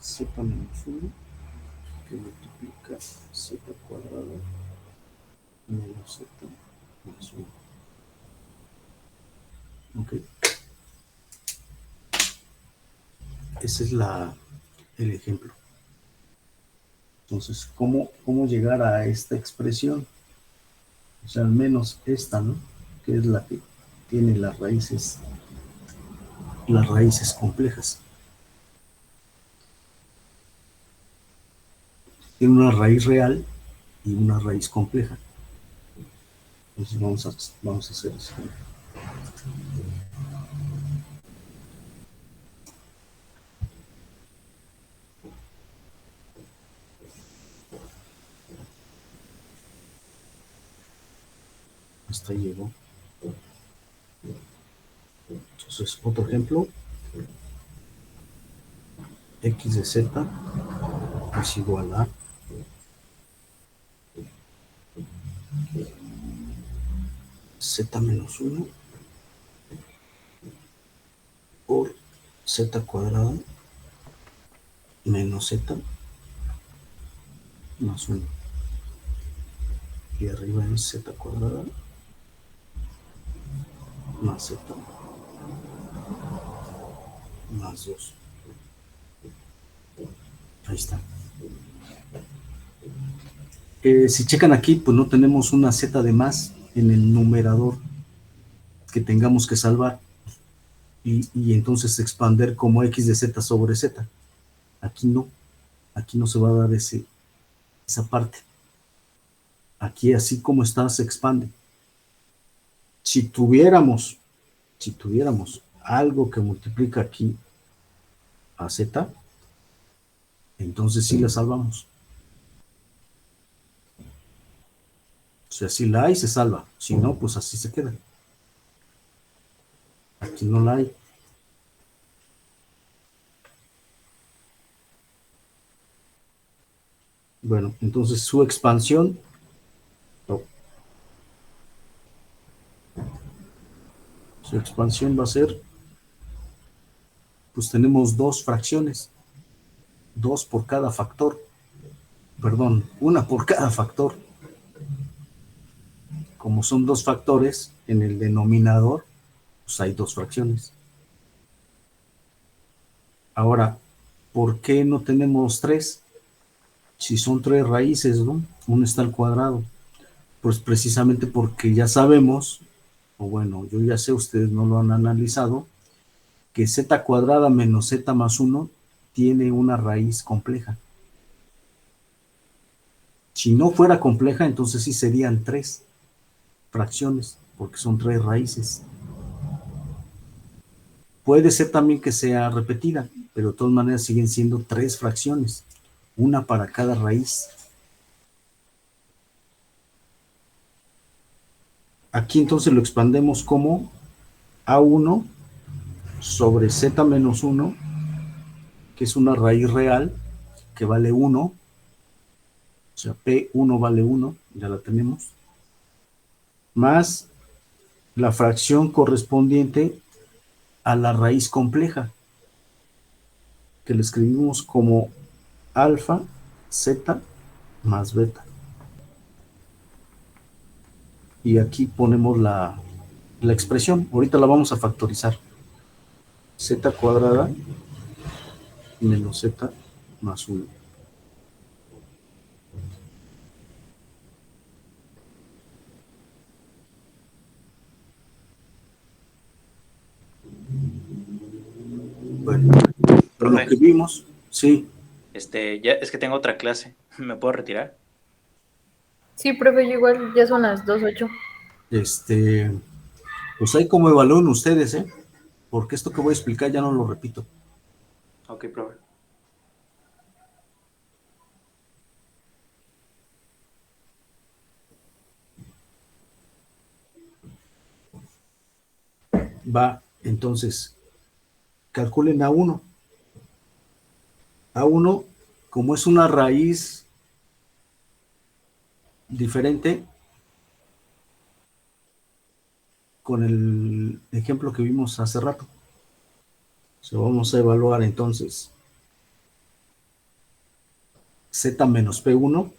Z menos 1 que multiplica Z cuadrada menos Z más 1. Ok. Ese es el ejemplo. Entonces, ¿cómo llegar a esta expresión? O sea, al menos esta, ¿no? Que es la que tiene las raíces complejas. Tiene una raíz real y una raíz compleja. Entonces vamos a hacer eso. Hasta ahí llegó. Entonces, otro ejemplo. X de Z es igual a Z menos 1 por Z cuadrada menos Z más 1. Y arriba es Z cuadrada más Z más 2. Ahí está. Si checan aquí, pues no tenemos una Z de más en el numerador que tengamos que salvar. Y entonces expander como X de Z sobre Z. Aquí no se va a dar esa parte. Aquí así como está se expande. Si tuviéramos algo que multiplica aquí a Z, entonces sí la salvamos. sea, si la hay, se salva. Si no, pues así se queda. Aquí no la hay. Bueno, entonces su expansión, no. Su expansión va a ser, pues tenemos dos fracciones, dos por cada factor, perdón, una por cada factor. Como son dos factores, en el denominador, pues hay dos fracciones. Ahora, ¿por qué no tenemos tres? Si son tres raíces, ¿no? Una está al cuadrado. Pues precisamente porque ya sabemos, o bueno, yo ya sé, ustedes no lo han analizado, que z cuadrada menos z más 1 tiene una raíz compleja. Si no fuera compleja, entonces sí serían tres fracciones, porque son tres raíces. Puede ser también que sea repetida, pero de todas maneras siguen siendo tres fracciones, una para cada raíz. Aquí entonces lo expandemos como A1 sobre Z menos 1, que es una raíz real, que vale 1, o sea, P1 vale 1, ya la tenemos, más la fracción correspondiente a la raíz compleja, que le escribimos como alfa z más beta. Y aquí ponemos la expresión. Ahorita la vamos a factorizar. Z cuadrada menos z más 1. Bueno, lo
Profe.
que vimos, sí,
Ya es que tengo otra clase. ¿Me puedo retirar?
Sí, profe, yo igual ya son las 2:08.
pues ahí como evalúen ustedes, porque esto que voy a explicar ya no lo repito.
Ok, profe.
Va, entonces, calculen A1. A1, como es una raíz diferente, con el ejemplo que vimos hace rato. Vamos a evaluar entonces z menos P1,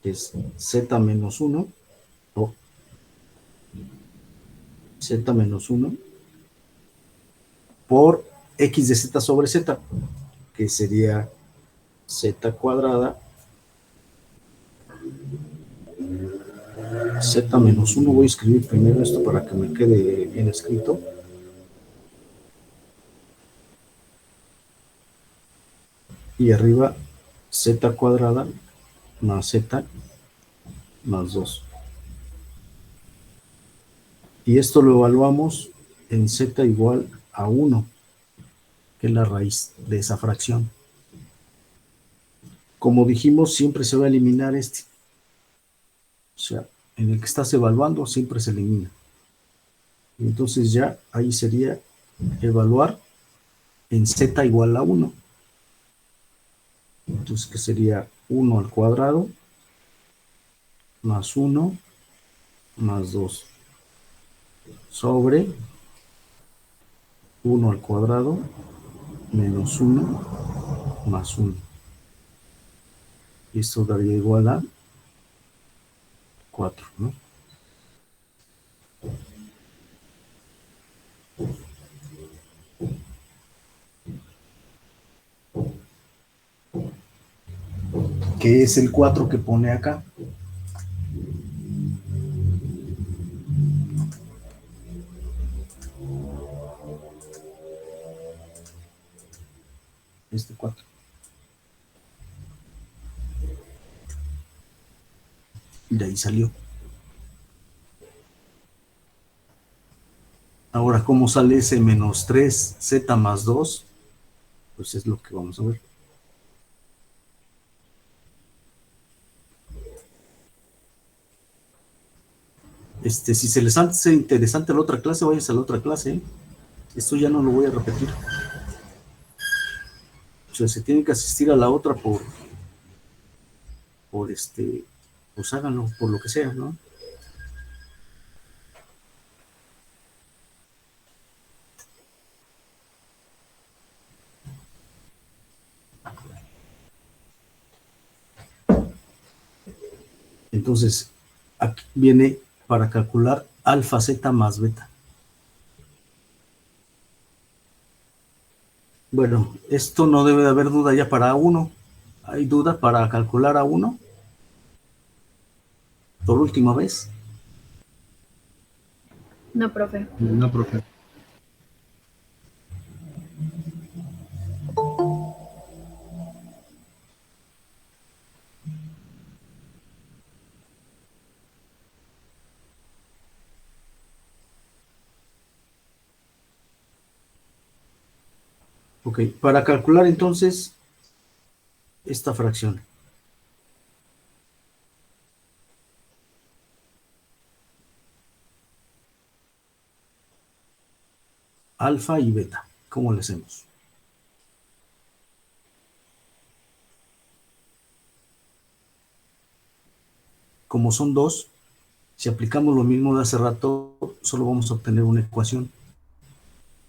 que es z menos 1, o z menos 1, por x de z sobre z, que sería z cuadrada, z menos 1, voy a escribir primero esto para que me quede bien escrito. Y arriba z cuadrada más z más 2. Y esto lo evaluamos en z igual a 1, que es la raíz de esa fracción. Como dijimos, siempre se va a eliminar este. O sea, en el que estás evaluando siempre se elimina. Entonces ya ahí sería evaluar en z igual a 1. Entonces, que sería 1 al cuadrado más 1 más 2 sobre 1 al cuadrado menos 1 más 1. Y esto daría igual a 4, ¿no? ¿Qué es el 4 que pone acá? Este 4. De ahí salió. Ahora, ¿cómo sale ese menos 3z más 2? Pues es lo que vamos a ver. Si se les hace interesante la otra clase, váyanse a la otra clase, ¿eh? Esto ya no lo voy a repetir. O sea, se tienen que asistir a la otra pues háganlo, por lo que sea, ¿no? Entonces, aquí viene para calcular alfa, zeta más beta. Bueno, esto no debe de haber duda ya para A1. ¿Hay duda para calcular A1? Por última vez.
No, profe.
No, profe.
Ok, para calcular entonces esta fracción. Alfa y beta, ¿cómo le hacemos? Como son dos, si aplicamos lo mismo de hace rato, solo vamos a obtener una ecuación.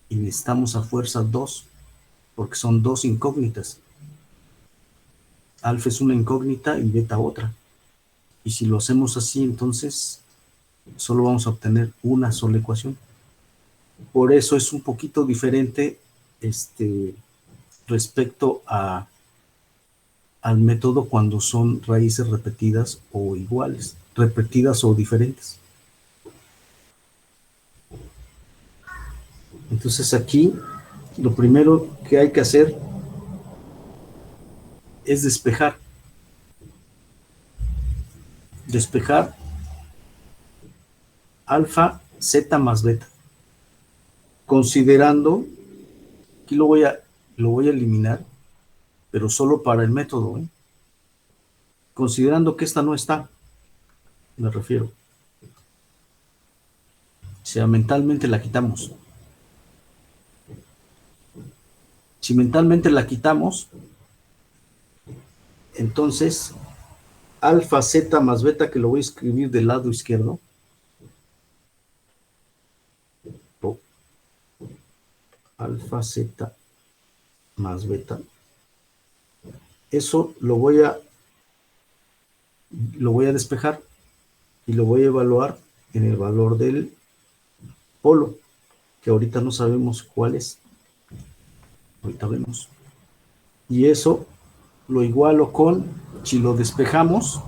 Y necesitamos a fuerza 2, porque son dos incógnitas. Alfa es una incógnita y beta otra. Y si lo hacemos así, entonces solo vamos a obtener una sola ecuación. Por eso es un poquito diferente respecto al método cuando son raíces repetidas o iguales, repetidas o diferentes. Entonces aquí lo primero que hay que hacer es despejar. Despejar alfa, zeta más beta. Considerando, aquí lo voy a eliminar, pero solo para el método, ¿eh? Considerando que esta no está, me refiero. O sea, mentalmente la quitamos. Si mentalmente la quitamos, entonces alfa, zeta más beta, que lo voy a escribir del lado izquierdo. Alfa, zeta más beta. Eso lo voy a despejar y lo voy a evaluar en el valor del polo, que ahorita no sabemos cuál es. Ahorita vemos. Y eso lo igualo con, si lo despejamos,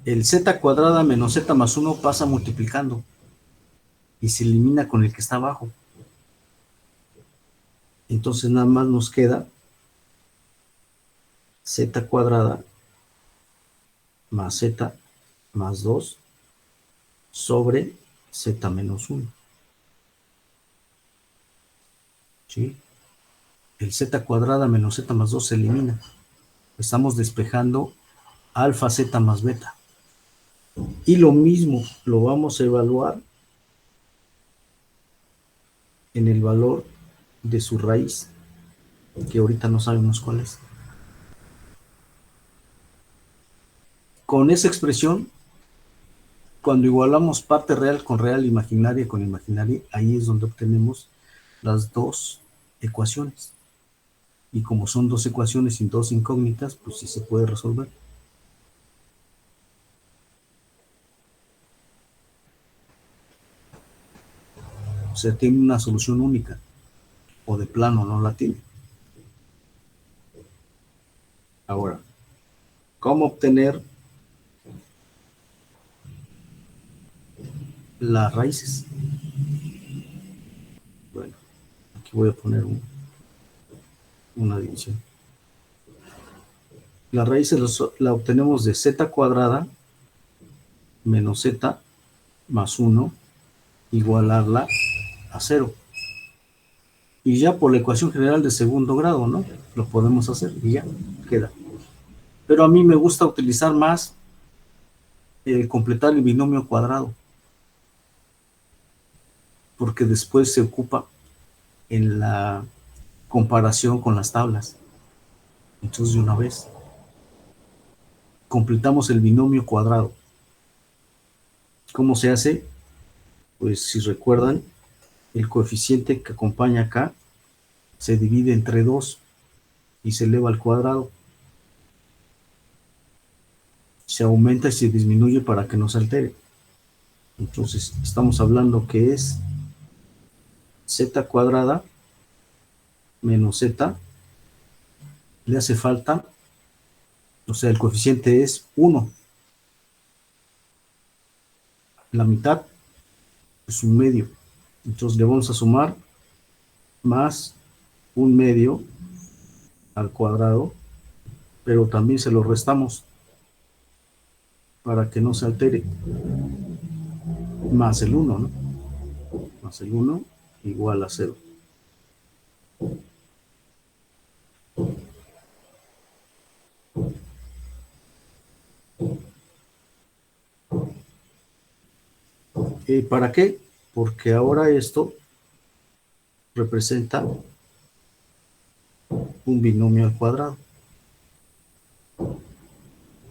el z cuadrada menos z más 1 pasa multiplicando y se elimina con el que está abajo. Entonces nada más nos queda z cuadrada más z más 2 sobre z menos 1. ¿Sí? El z cuadrada menos z más 2 se elimina. Estamos despejando alfa, zeta más beta. Y lo mismo lo vamos a evaluar en el valor de su raíz, que ahorita no sabemos cuál es. Con esa expresión, cuando igualamos parte real con real, imaginaria con imaginaria, ahí es donde obtenemos las dos ecuaciones. Y como son dos ecuaciones y dos incógnitas, pues sí se puede resolver. O sea, tiene una solución única, o de plano no la tiene. Ahora, ¿cómo obtener las raíces? Bueno, aquí voy a poner una división. Las raíces la obtenemos de z cuadrada menos z más 1 igualarla a 0. Y ya por la ecuación general de segundo grado, ¿no? Lo podemos hacer y ya queda. Pero a mí me gusta utilizar más completar el binomio cuadrado, porque después se ocupa en la comparación con las tablas. Entonces, de una vez, completamos el binomio cuadrado. ¿Cómo se hace? Pues si recuerdan, el coeficiente que acompaña acá se divide entre 2 y se eleva al cuadrado. Se aumenta y se disminuye para que no se altere. Entonces, estamos hablando que es z cuadrada menos z, le hace falta, o sea, el coeficiente es 1. La mitad es 1/2. Entonces le vamos a sumar más 1/2 al cuadrado, pero también se lo restamos para que no se altere. Más el 1, ¿no? Más el 1 igual a 0. ¿Para qué? Porque ahora esto representa un binomio al cuadrado.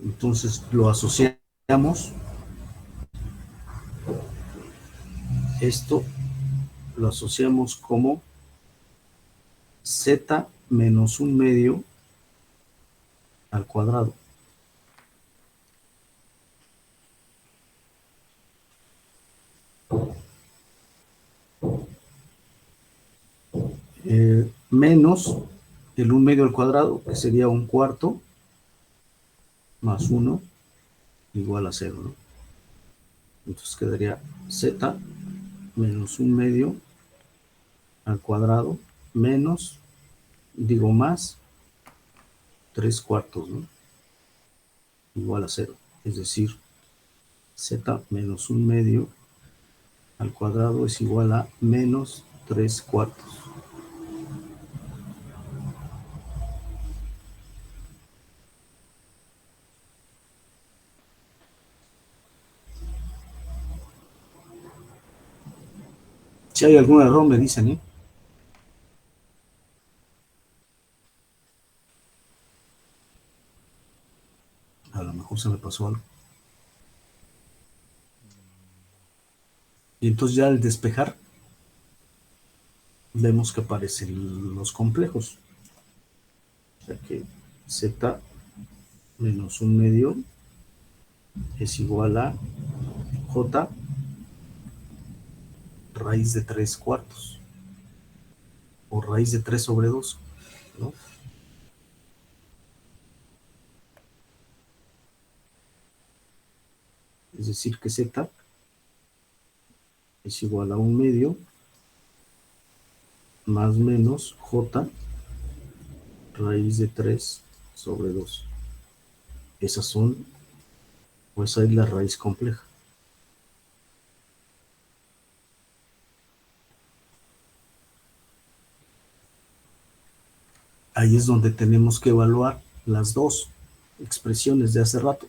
Entonces lo asociamos, esto lo asociamos como z menos 1/2 al cuadrado. Menos el 1/2 al cuadrado, que sería 1/4, más 1 igual a 0, ¿no? Entonces quedaría z menos 1/2 al cuadrado menos, digo más, 3/4, ¿no? Igual a 0. Es decir, z menos 1/2 al cuadrado es igual a menos 3/4. Si hay algún error me dicen, ¿eh? A lo mejor se me pasó algo. Y entonces ya al despejar, vemos que aparecen los complejos. O sea que z menos 1/2 es igual a j raíz de 3/4 o raíz de 3/2, ¿no? Es decir que z es igual a 1/2 más menos j raíz de 3/2. Esas son, pues ahí la raíz compleja. Ahí es donde tenemos que evaluar las dos expresiones de hace rato.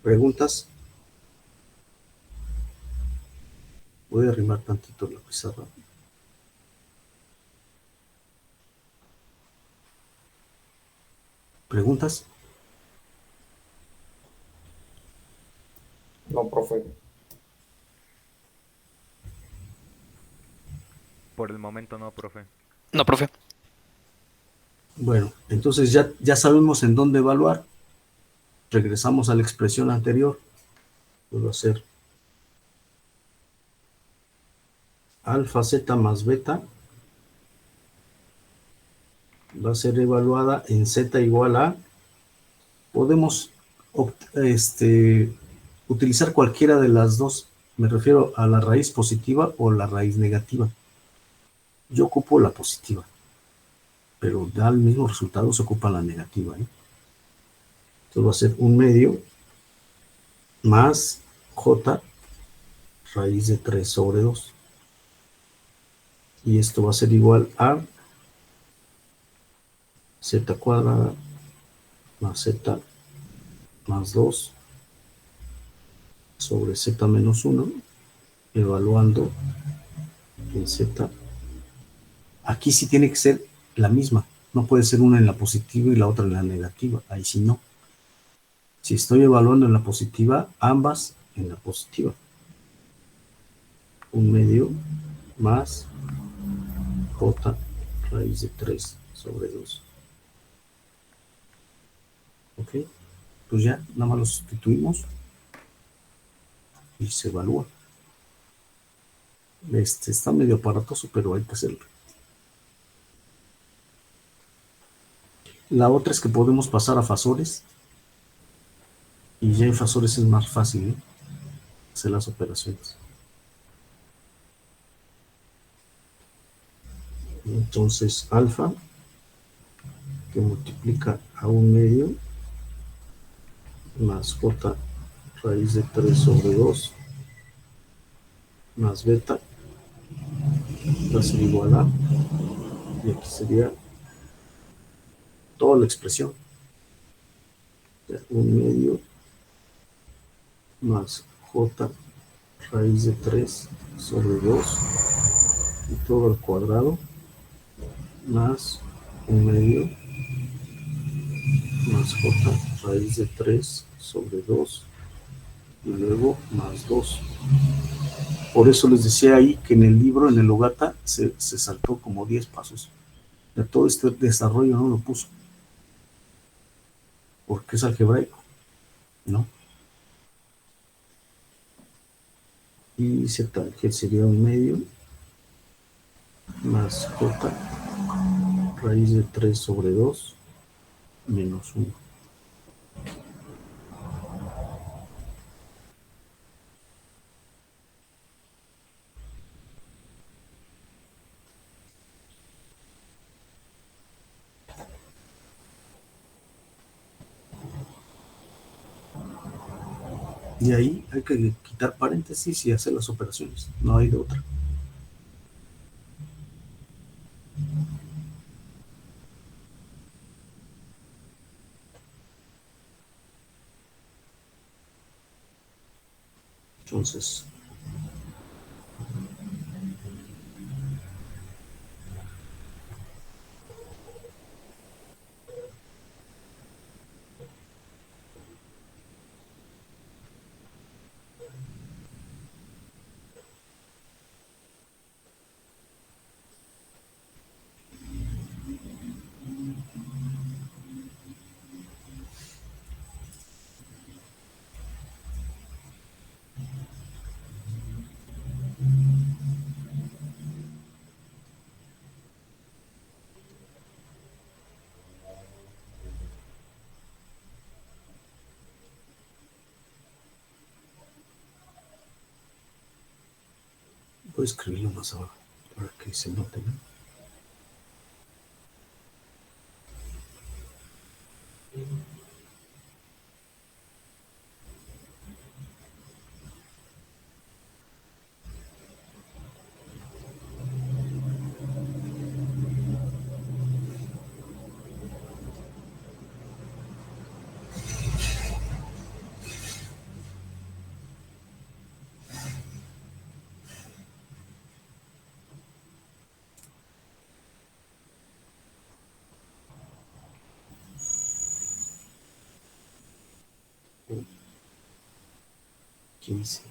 ¿Preguntas? Voy a arrimar tantito la pizarra. ¿Preguntas?
No, profe.
Por el momento no, profe.
No, profe.
Bueno, entonces ya sabemos en dónde evaluar. Regresamos a la expresión anterior. Puedo hacer alfa z más beta va a ser evaluada en z igual a, podemos utilizar cualquiera de las dos, me refiero a la raíz positiva o la raíz negativa. Yo ocupo la positiva, pero da el mismo resultado, se ocupa la negativa, ¿eh? Entonces va a ser 1/2 más j raíz de 3 sobre 2. Y esto va a ser igual a z cuadrada más z más 2 sobre z menos 1, evaluando en z. Aquí sí tiene que ser la misma, no puede ser una en la positiva y la otra en la negativa, ahí sí no. Si estoy evaluando en la positiva, ambas en la positiva. 1/2 más j raíz de 3 sobre 2. Ok, pues ya, nada más lo sustituimos y se evalúa. Está medio aparatoso, pero hay que hacerlo. La otra es que podemos pasar a fasores. Y ya en fasores es más fácil, ¿eh?, hacer las operaciones. Entonces, alfa, que multiplica a 1/2 más j raíz de 3 sobre 2 más beta va a ser igual a, y aquí sería toda la expresión, 1/2 más j raíz de 3 sobre 2 y todo al cuadrado más 1/2 más j raíz de 3 sobre 2 y luego más 2. Por eso les decía ahí que en el libro, en el Ogata, se saltó como 10 pasos. De todo este desarrollo no lo puso, porque es algebraico, ¿no? Y z que sería 1/2 más j raíz de 3 sobre 2 menos 1. Y ahí hay que quitar paréntesis y hacer las operaciones, no hay de otra. Entonces, voy a escribirlo más abajo para que se note, ¿no? ¿Qué dice?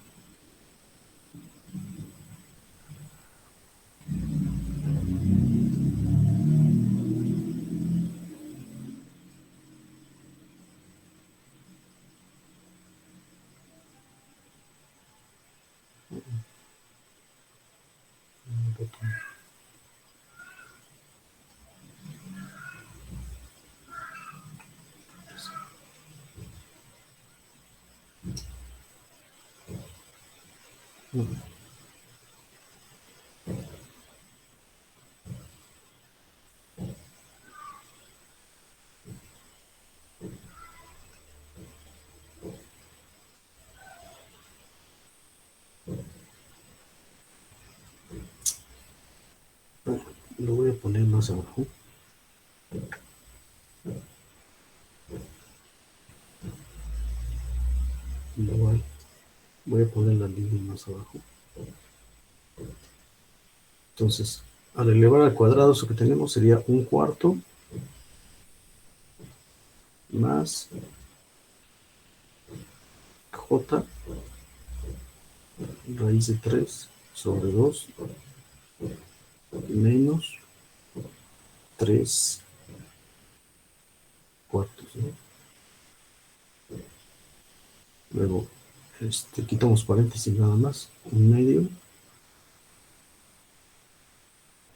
Lo voy a poner más abajo. Igual voy a poner la línea más abajo. Entonces, al elevar al cuadrado, eso que tenemos sería 1/4 más j raíz de 3 sobre 2 menos 3/4, ¿no? Luego, quitamos paréntesis nada más, 1/2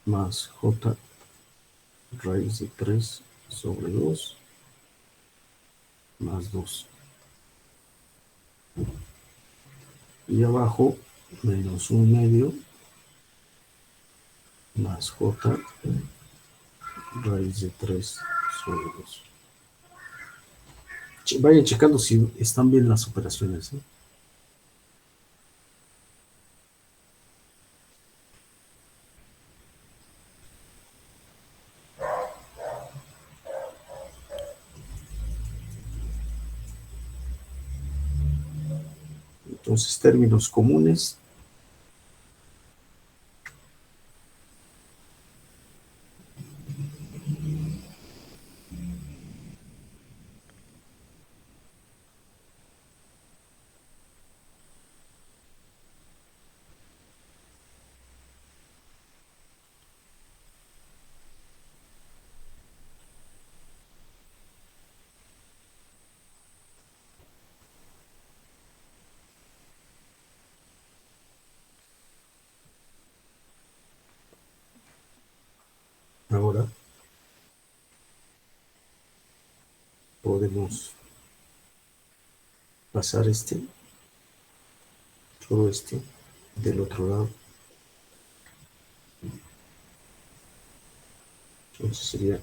más j raíz de 3 sobre 2 más 2. Y abajo, menos 1/2 más j raíz de 3 sobre 2. Vayan checando si están bien las operaciones, ¿eh? Entonces, términos comunes. Ahora podemos pasar todo del otro lado. Entonces sería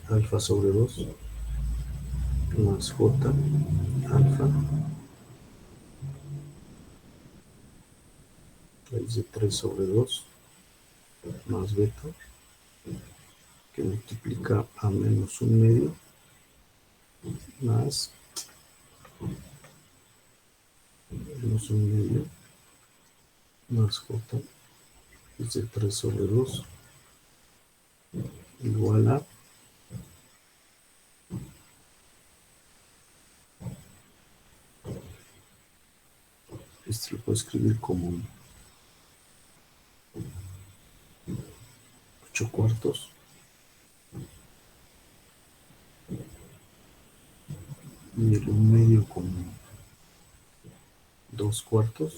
alfa sobre 2 más j alfa raíz de 3 sobre 2 más beta, que multiplica a menos 1/2 más menos 1/2 más j raíz de 3 sobre 2 igual a lo puedo escribir como 8/4 y el 1/2 como 2/4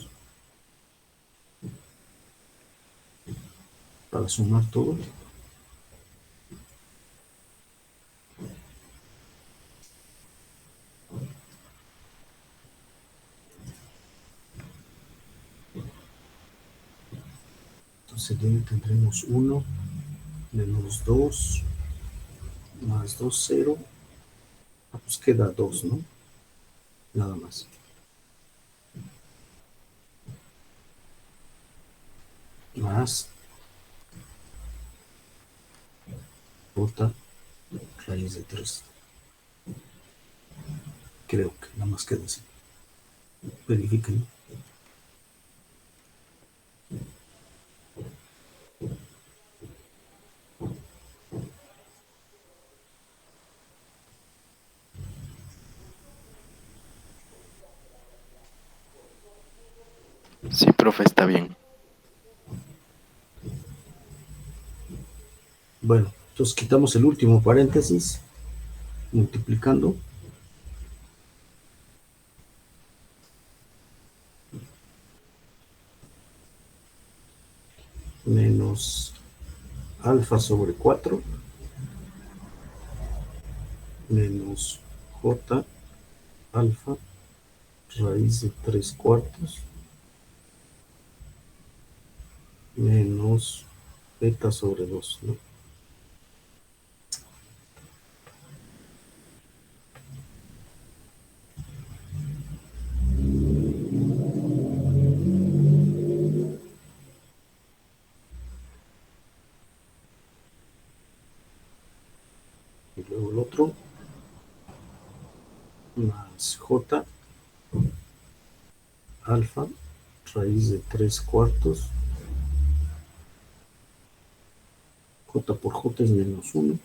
para sumar todo. Entonces tendremos 1 menos 2 más 2, 0. Pues queda 2, ¿no? Nada más. Más j raíz de 3. Creo que nada más queda así. Verifiquen.
Sí, profe, está bien.
Bueno, entonces quitamos el último paréntesis, multiplicando. Menos alfa sobre 4 menos j alfa raíz de 3/4 menos beta sobre 2, ¿no? Y luego el otro más j alfa raíz de 3/4. J por j es menos 1.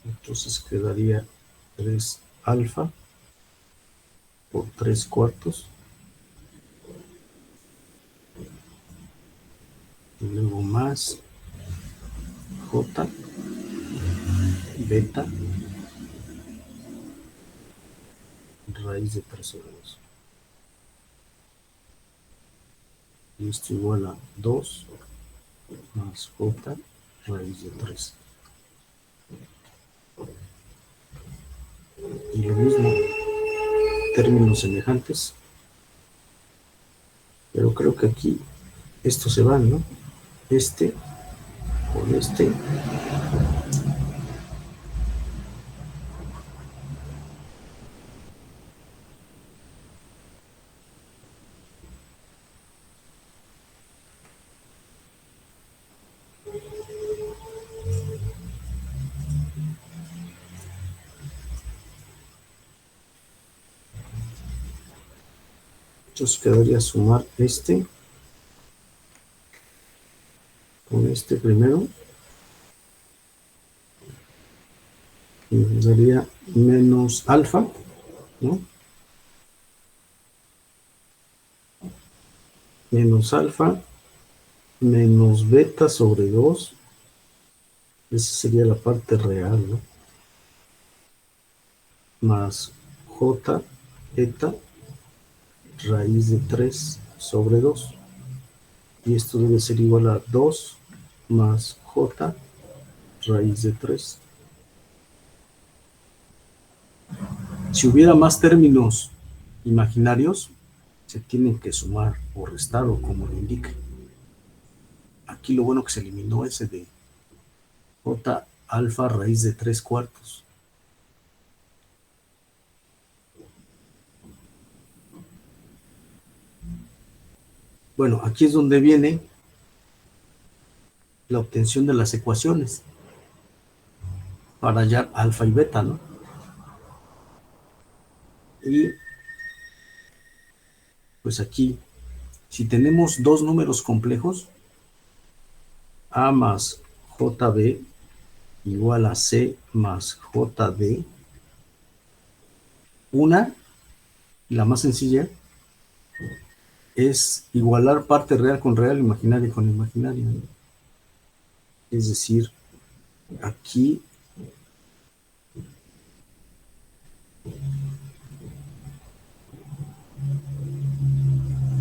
Entonces quedaría 3 alfa por 3/4. Y luego más j beta raíz de 3 sobre 2. Y esto igual a 2 más j raíz de 3. Y lo mismo, términos semejantes. Pero creo que aquí estos se van, ¿no? Este con este. Entonces quedaría sumar este con este primero. Y nos daría menos alfa, ¿no? Menos alfa menos beta sobre 2. Esa sería la parte real, ¿no? Más j beta raíz de 3 sobre 2. Y esto debe ser igual a 2 más j raíz de 3. Si hubiera más términos imaginarios, se tienen que sumar o restar o como lo indique. Aquí lo bueno que se eliminó ese de j alfa raíz de 3/4. Bueno, aquí es donde viene la obtención de las ecuaciones para hallar alfa y beta, ¿no? Y pues aquí, si tenemos dos números complejos, a más jb igual a c más jd, una, la más sencilla, es igualar parte real con real, imaginaria con imaginaria, ¿no? Es decir, aquí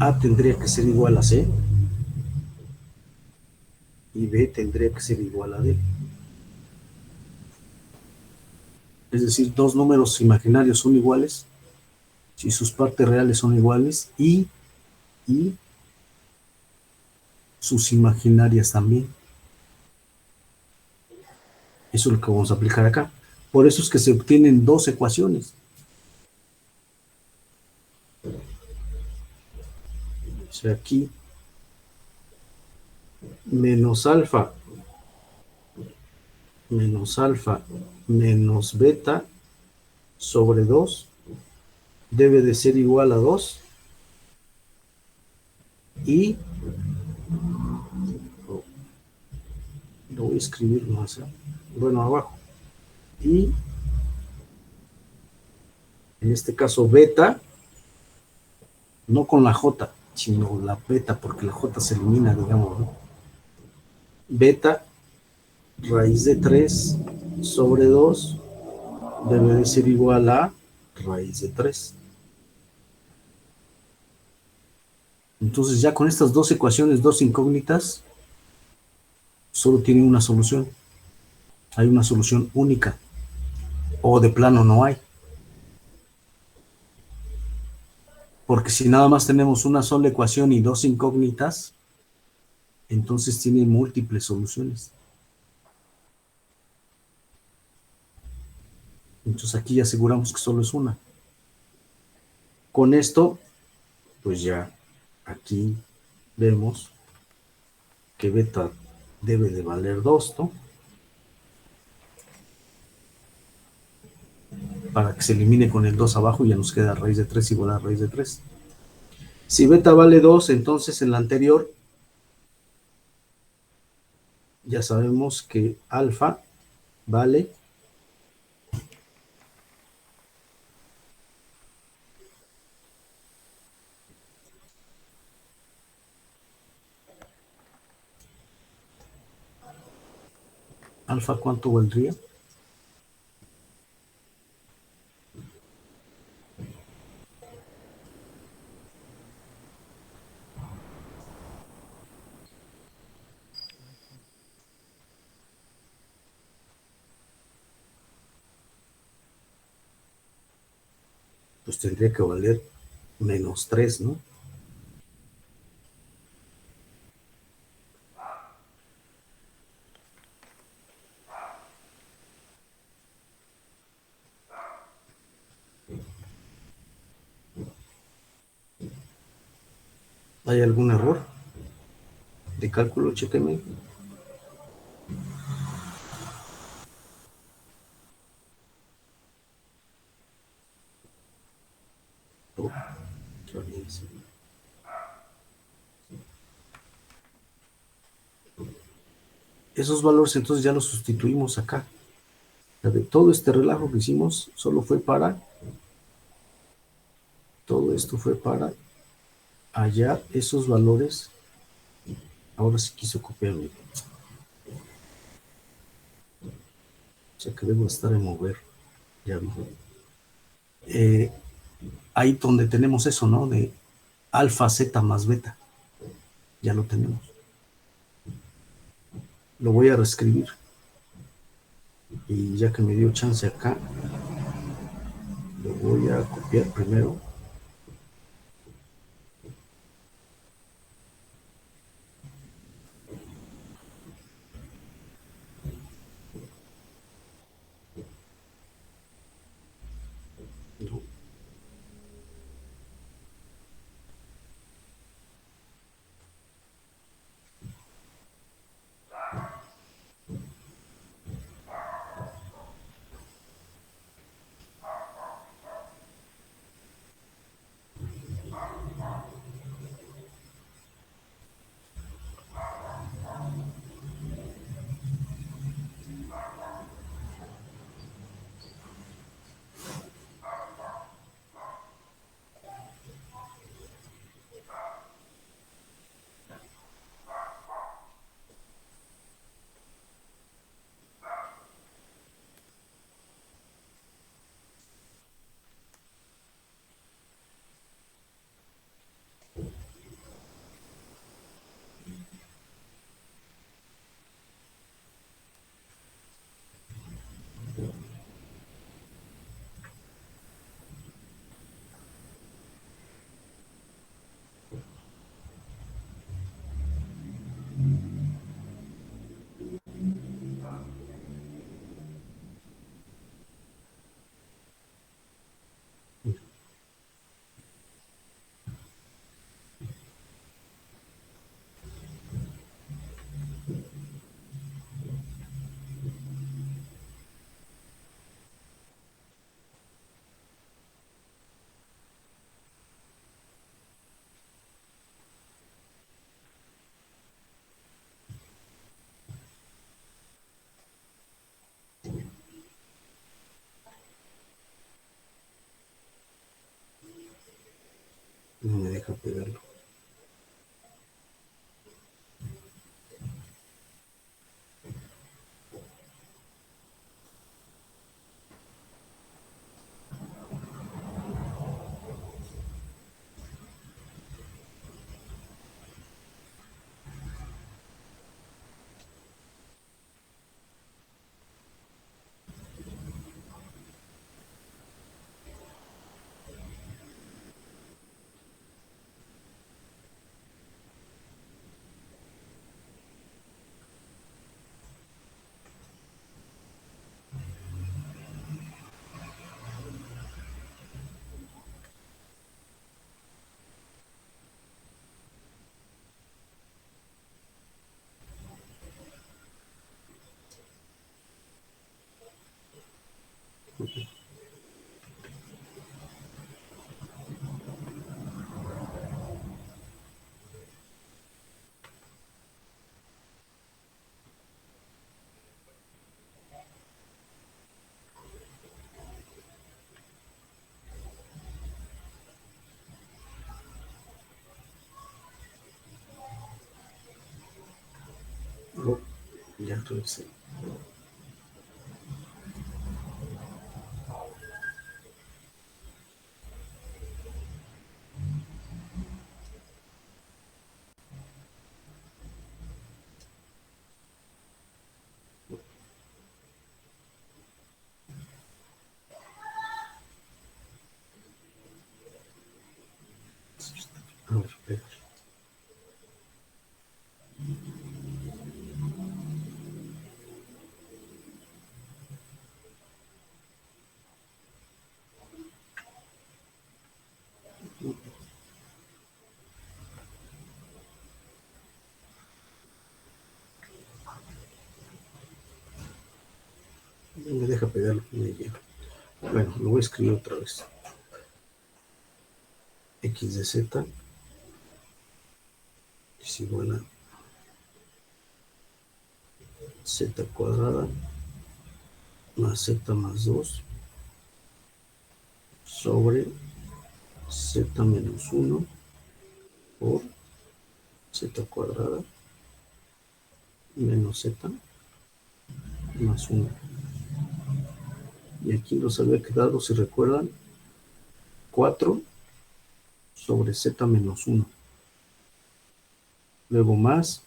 A tendría que ser igual a C y B tendría que ser igual a D. Es decir, dos números imaginarios son iguales si sus partes reales son iguales y sus imaginarias también. Eso es lo que vamos a aplicar acá. Por eso es que se obtienen dos ecuaciones. O sea, aquí menos alfa menos beta sobre 2 debe de ser igual a 2 y lo voy a escribir más, bueno, abajo, y en este caso beta, no con la j, sino la beta, porque la j se elimina, digamos, ¿no? Beta raíz de 3 sobre 2 debe de ser igual a raíz de 3. Entonces ya con estas dos ecuaciones, dos incógnitas, solo tienen una solución. Hay una solución única. O de plano no hay. Porque si nada más tenemos una sola ecuación y dos incógnitas, entonces tiene múltiples soluciones. Entonces aquí ya aseguramos que solo es una. Con esto, pues ya aquí vemos que beta debe de valer 2, ¿no? Para que se elimine con el 2 abajo y ya nos queda raíz de 3 igual a raíz de 3. Si beta vale 2, entonces en la anterior ya sabemos que alfa vale alfa, ¿cuánto valdría? Pues tendría que valer menos 3, ¿no? ¿Hay algún error de cálculo? Chéqueme. Oh, qué bien. Esos valores entonces ya los sustituimos acá. Todo este relajo que hicimos solo fue para, todo esto fue para hallar esos valores. Ahora sí quiso copiarme. O sea que debo estar en mover. Ya vi. Ahí donde tenemos eso, ¿no? De alfa, zeta más beta. Ya lo tenemos. Lo voy a reescribir. Y ya que me dio chance acá, lo voy a copiar primero. No. No me deja pegarlo. Oh, ya regresé. A ver, espera. No me deja pegar lo que me llega. Bueno, lo voy a escribir otra vez. X de Z es igual a Z cuadrada más Z más 2 sobre Z menos 1 por Z cuadrada menos Z más 1. Y aquí nos había quedado, si recuerdan, 4 sobre Z menos 1. Luego más,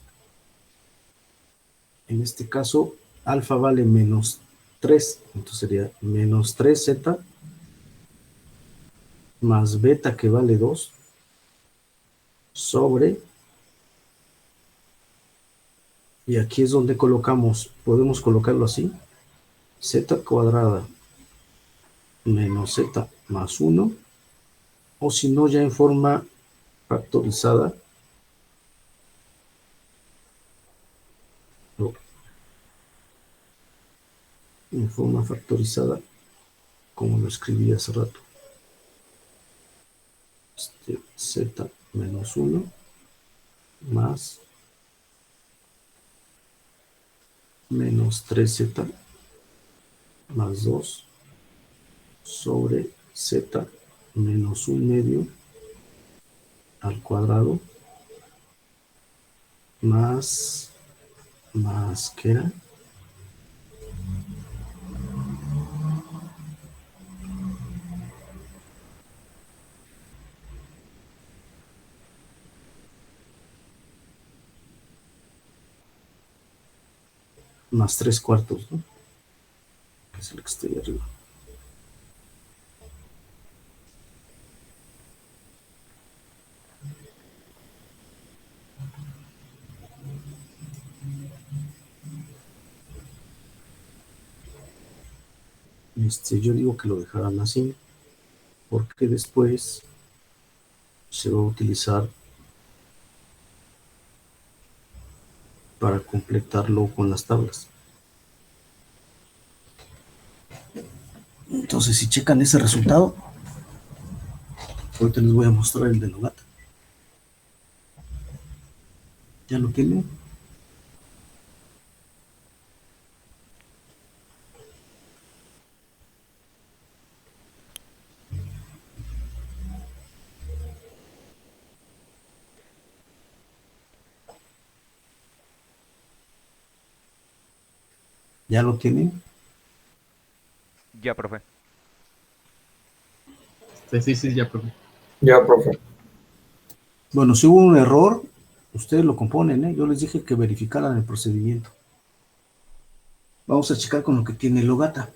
en este caso, alfa vale menos 3, entonces sería menos 3Z más beta, que vale 2, sobre, y aquí es donde colocamos, podemos colocarlo así, Z cuadrada menos Z más 1, o si no, ya en forma factorizada, no, en forma factorizada, como lo escribí hace rato. Z menos 1 más menos 3Z más 2 sobre Z menos 1 medio al cuadrado más, ¿qué era? Más 3/4, ¿no? Que es el que está ahí arriba. Yo digo que lo dejaran así, porque después se va a utilizar para completarlo con las tablas. Entonces, si checan ese resultado, ahorita les voy a mostrar el de Nogata. ¿Ya lo tienen? ¿Ya lo tienen?
Ya, profe.
Sí, ya, profe.
Ya, profe.
Bueno, si hubo un error, ustedes lo componen, ¿eh? Yo les dije que verificaran el procedimiento. Vamos a checar con lo que tiene Logata.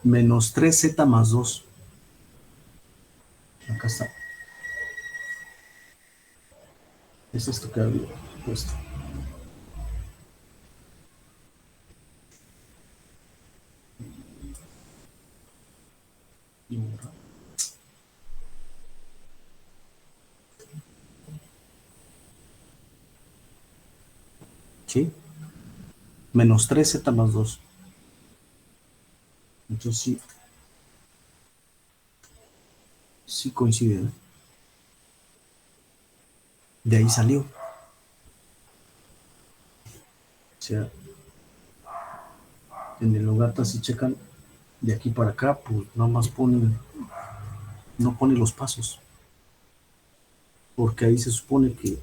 Menos 3Z más 2. Acá está. Es esto que había puesto. Y borrar. ¿Sí? menos 3z más 2. Entonces sí coincide, ¿no? De ahí salió. O sea, en el Ogata, si checan de aquí para acá, pues nada más no pone los pasos. Porque ahí se supone que,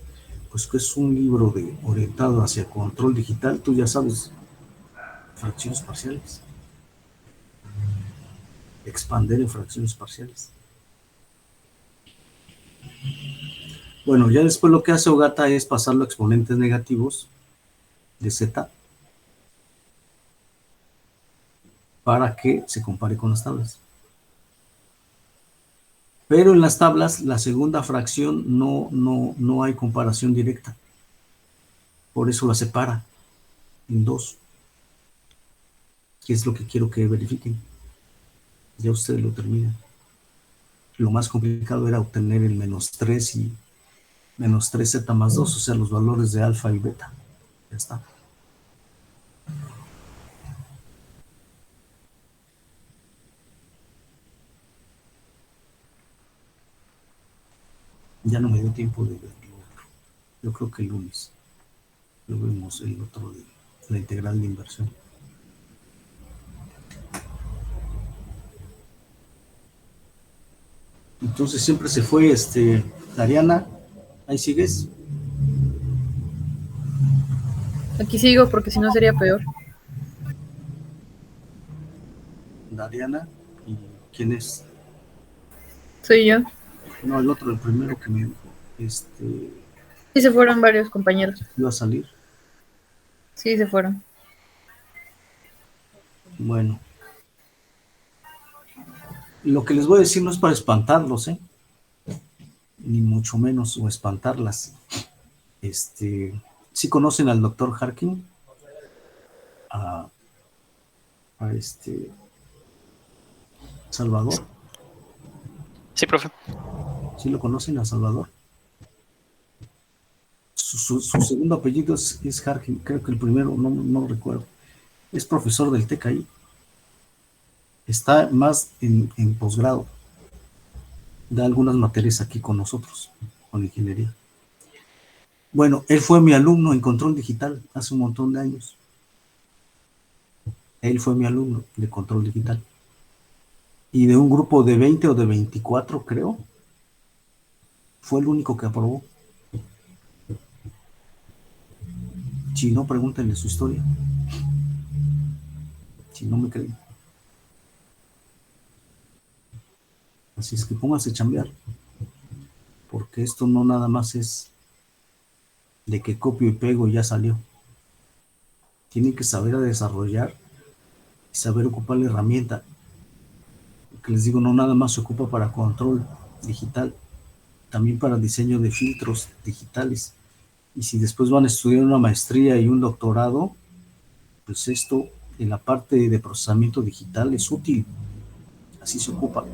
pues, que es un libro orientado hacia control digital, tú ya sabes, fracciones parciales. Expander en fracciones parciales. Bueno, ya después lo que hace Ogata es pasarlo a exponentes negativos de z para que se compare con las tablas. Pero en las tablas, la segunda fracción no hay comparación directa. Por eso la separa en 2. Que es lo que quiero que verifiquen. Ya ustedes lo terminan. Lo más complicado era obtener el menos 3 y menos 3z más 2, o sea, los valores de alfa y beta. Ya está. Ya no me dio tiempo de ver lo otro. Yo creo que el lunes lo vemos, el otro de la integral de inversión. Entonces siempre se fue Dariana, ahí sigues.
Aquí sigo porque si no sería peor.
Dariana, ¿y quién es?
Soy yo.
No, el otro, el primero que me dijo,
Sí se fueron varios compañeros.
iba a salir.
Sí se fueron.
Bueno. Lo que les voy a decir no es para espantarlos, ni mucho menos, o espantarlas. ¿Sí conocen al doctor Harkin? A Salvador.
Sí, profe.
¿Sí lo conocen a Salvador? Su segundo apellido es Harkin, creo que el primero, no recuerdo. Es profesor del TEC ahí. Está más en posgrado. Da algunas materias aquí con nosotros, con ingeniería. Bueno, él fue mi alumno en control digital hace un montón de años. Él fue mi alumno de control digital. Y de un grupo de 20 o de 24, creo, fue el único que aprobó. Si no, pregúntenle su historia. Si no me creen. Así es que pónganse a chambear. Porque esto no nada más es de que copio y pego y ya salió. Tienen que saber desarrollar y saber ocupar la herramienta. Que les digo, no nada más se ocupa para control digital, también para diseño de filtros digitales. Y si después van a estudiar una maestría y un doctorado, pues esto en la parte de procesamiento digital es útil. Así se ocupa.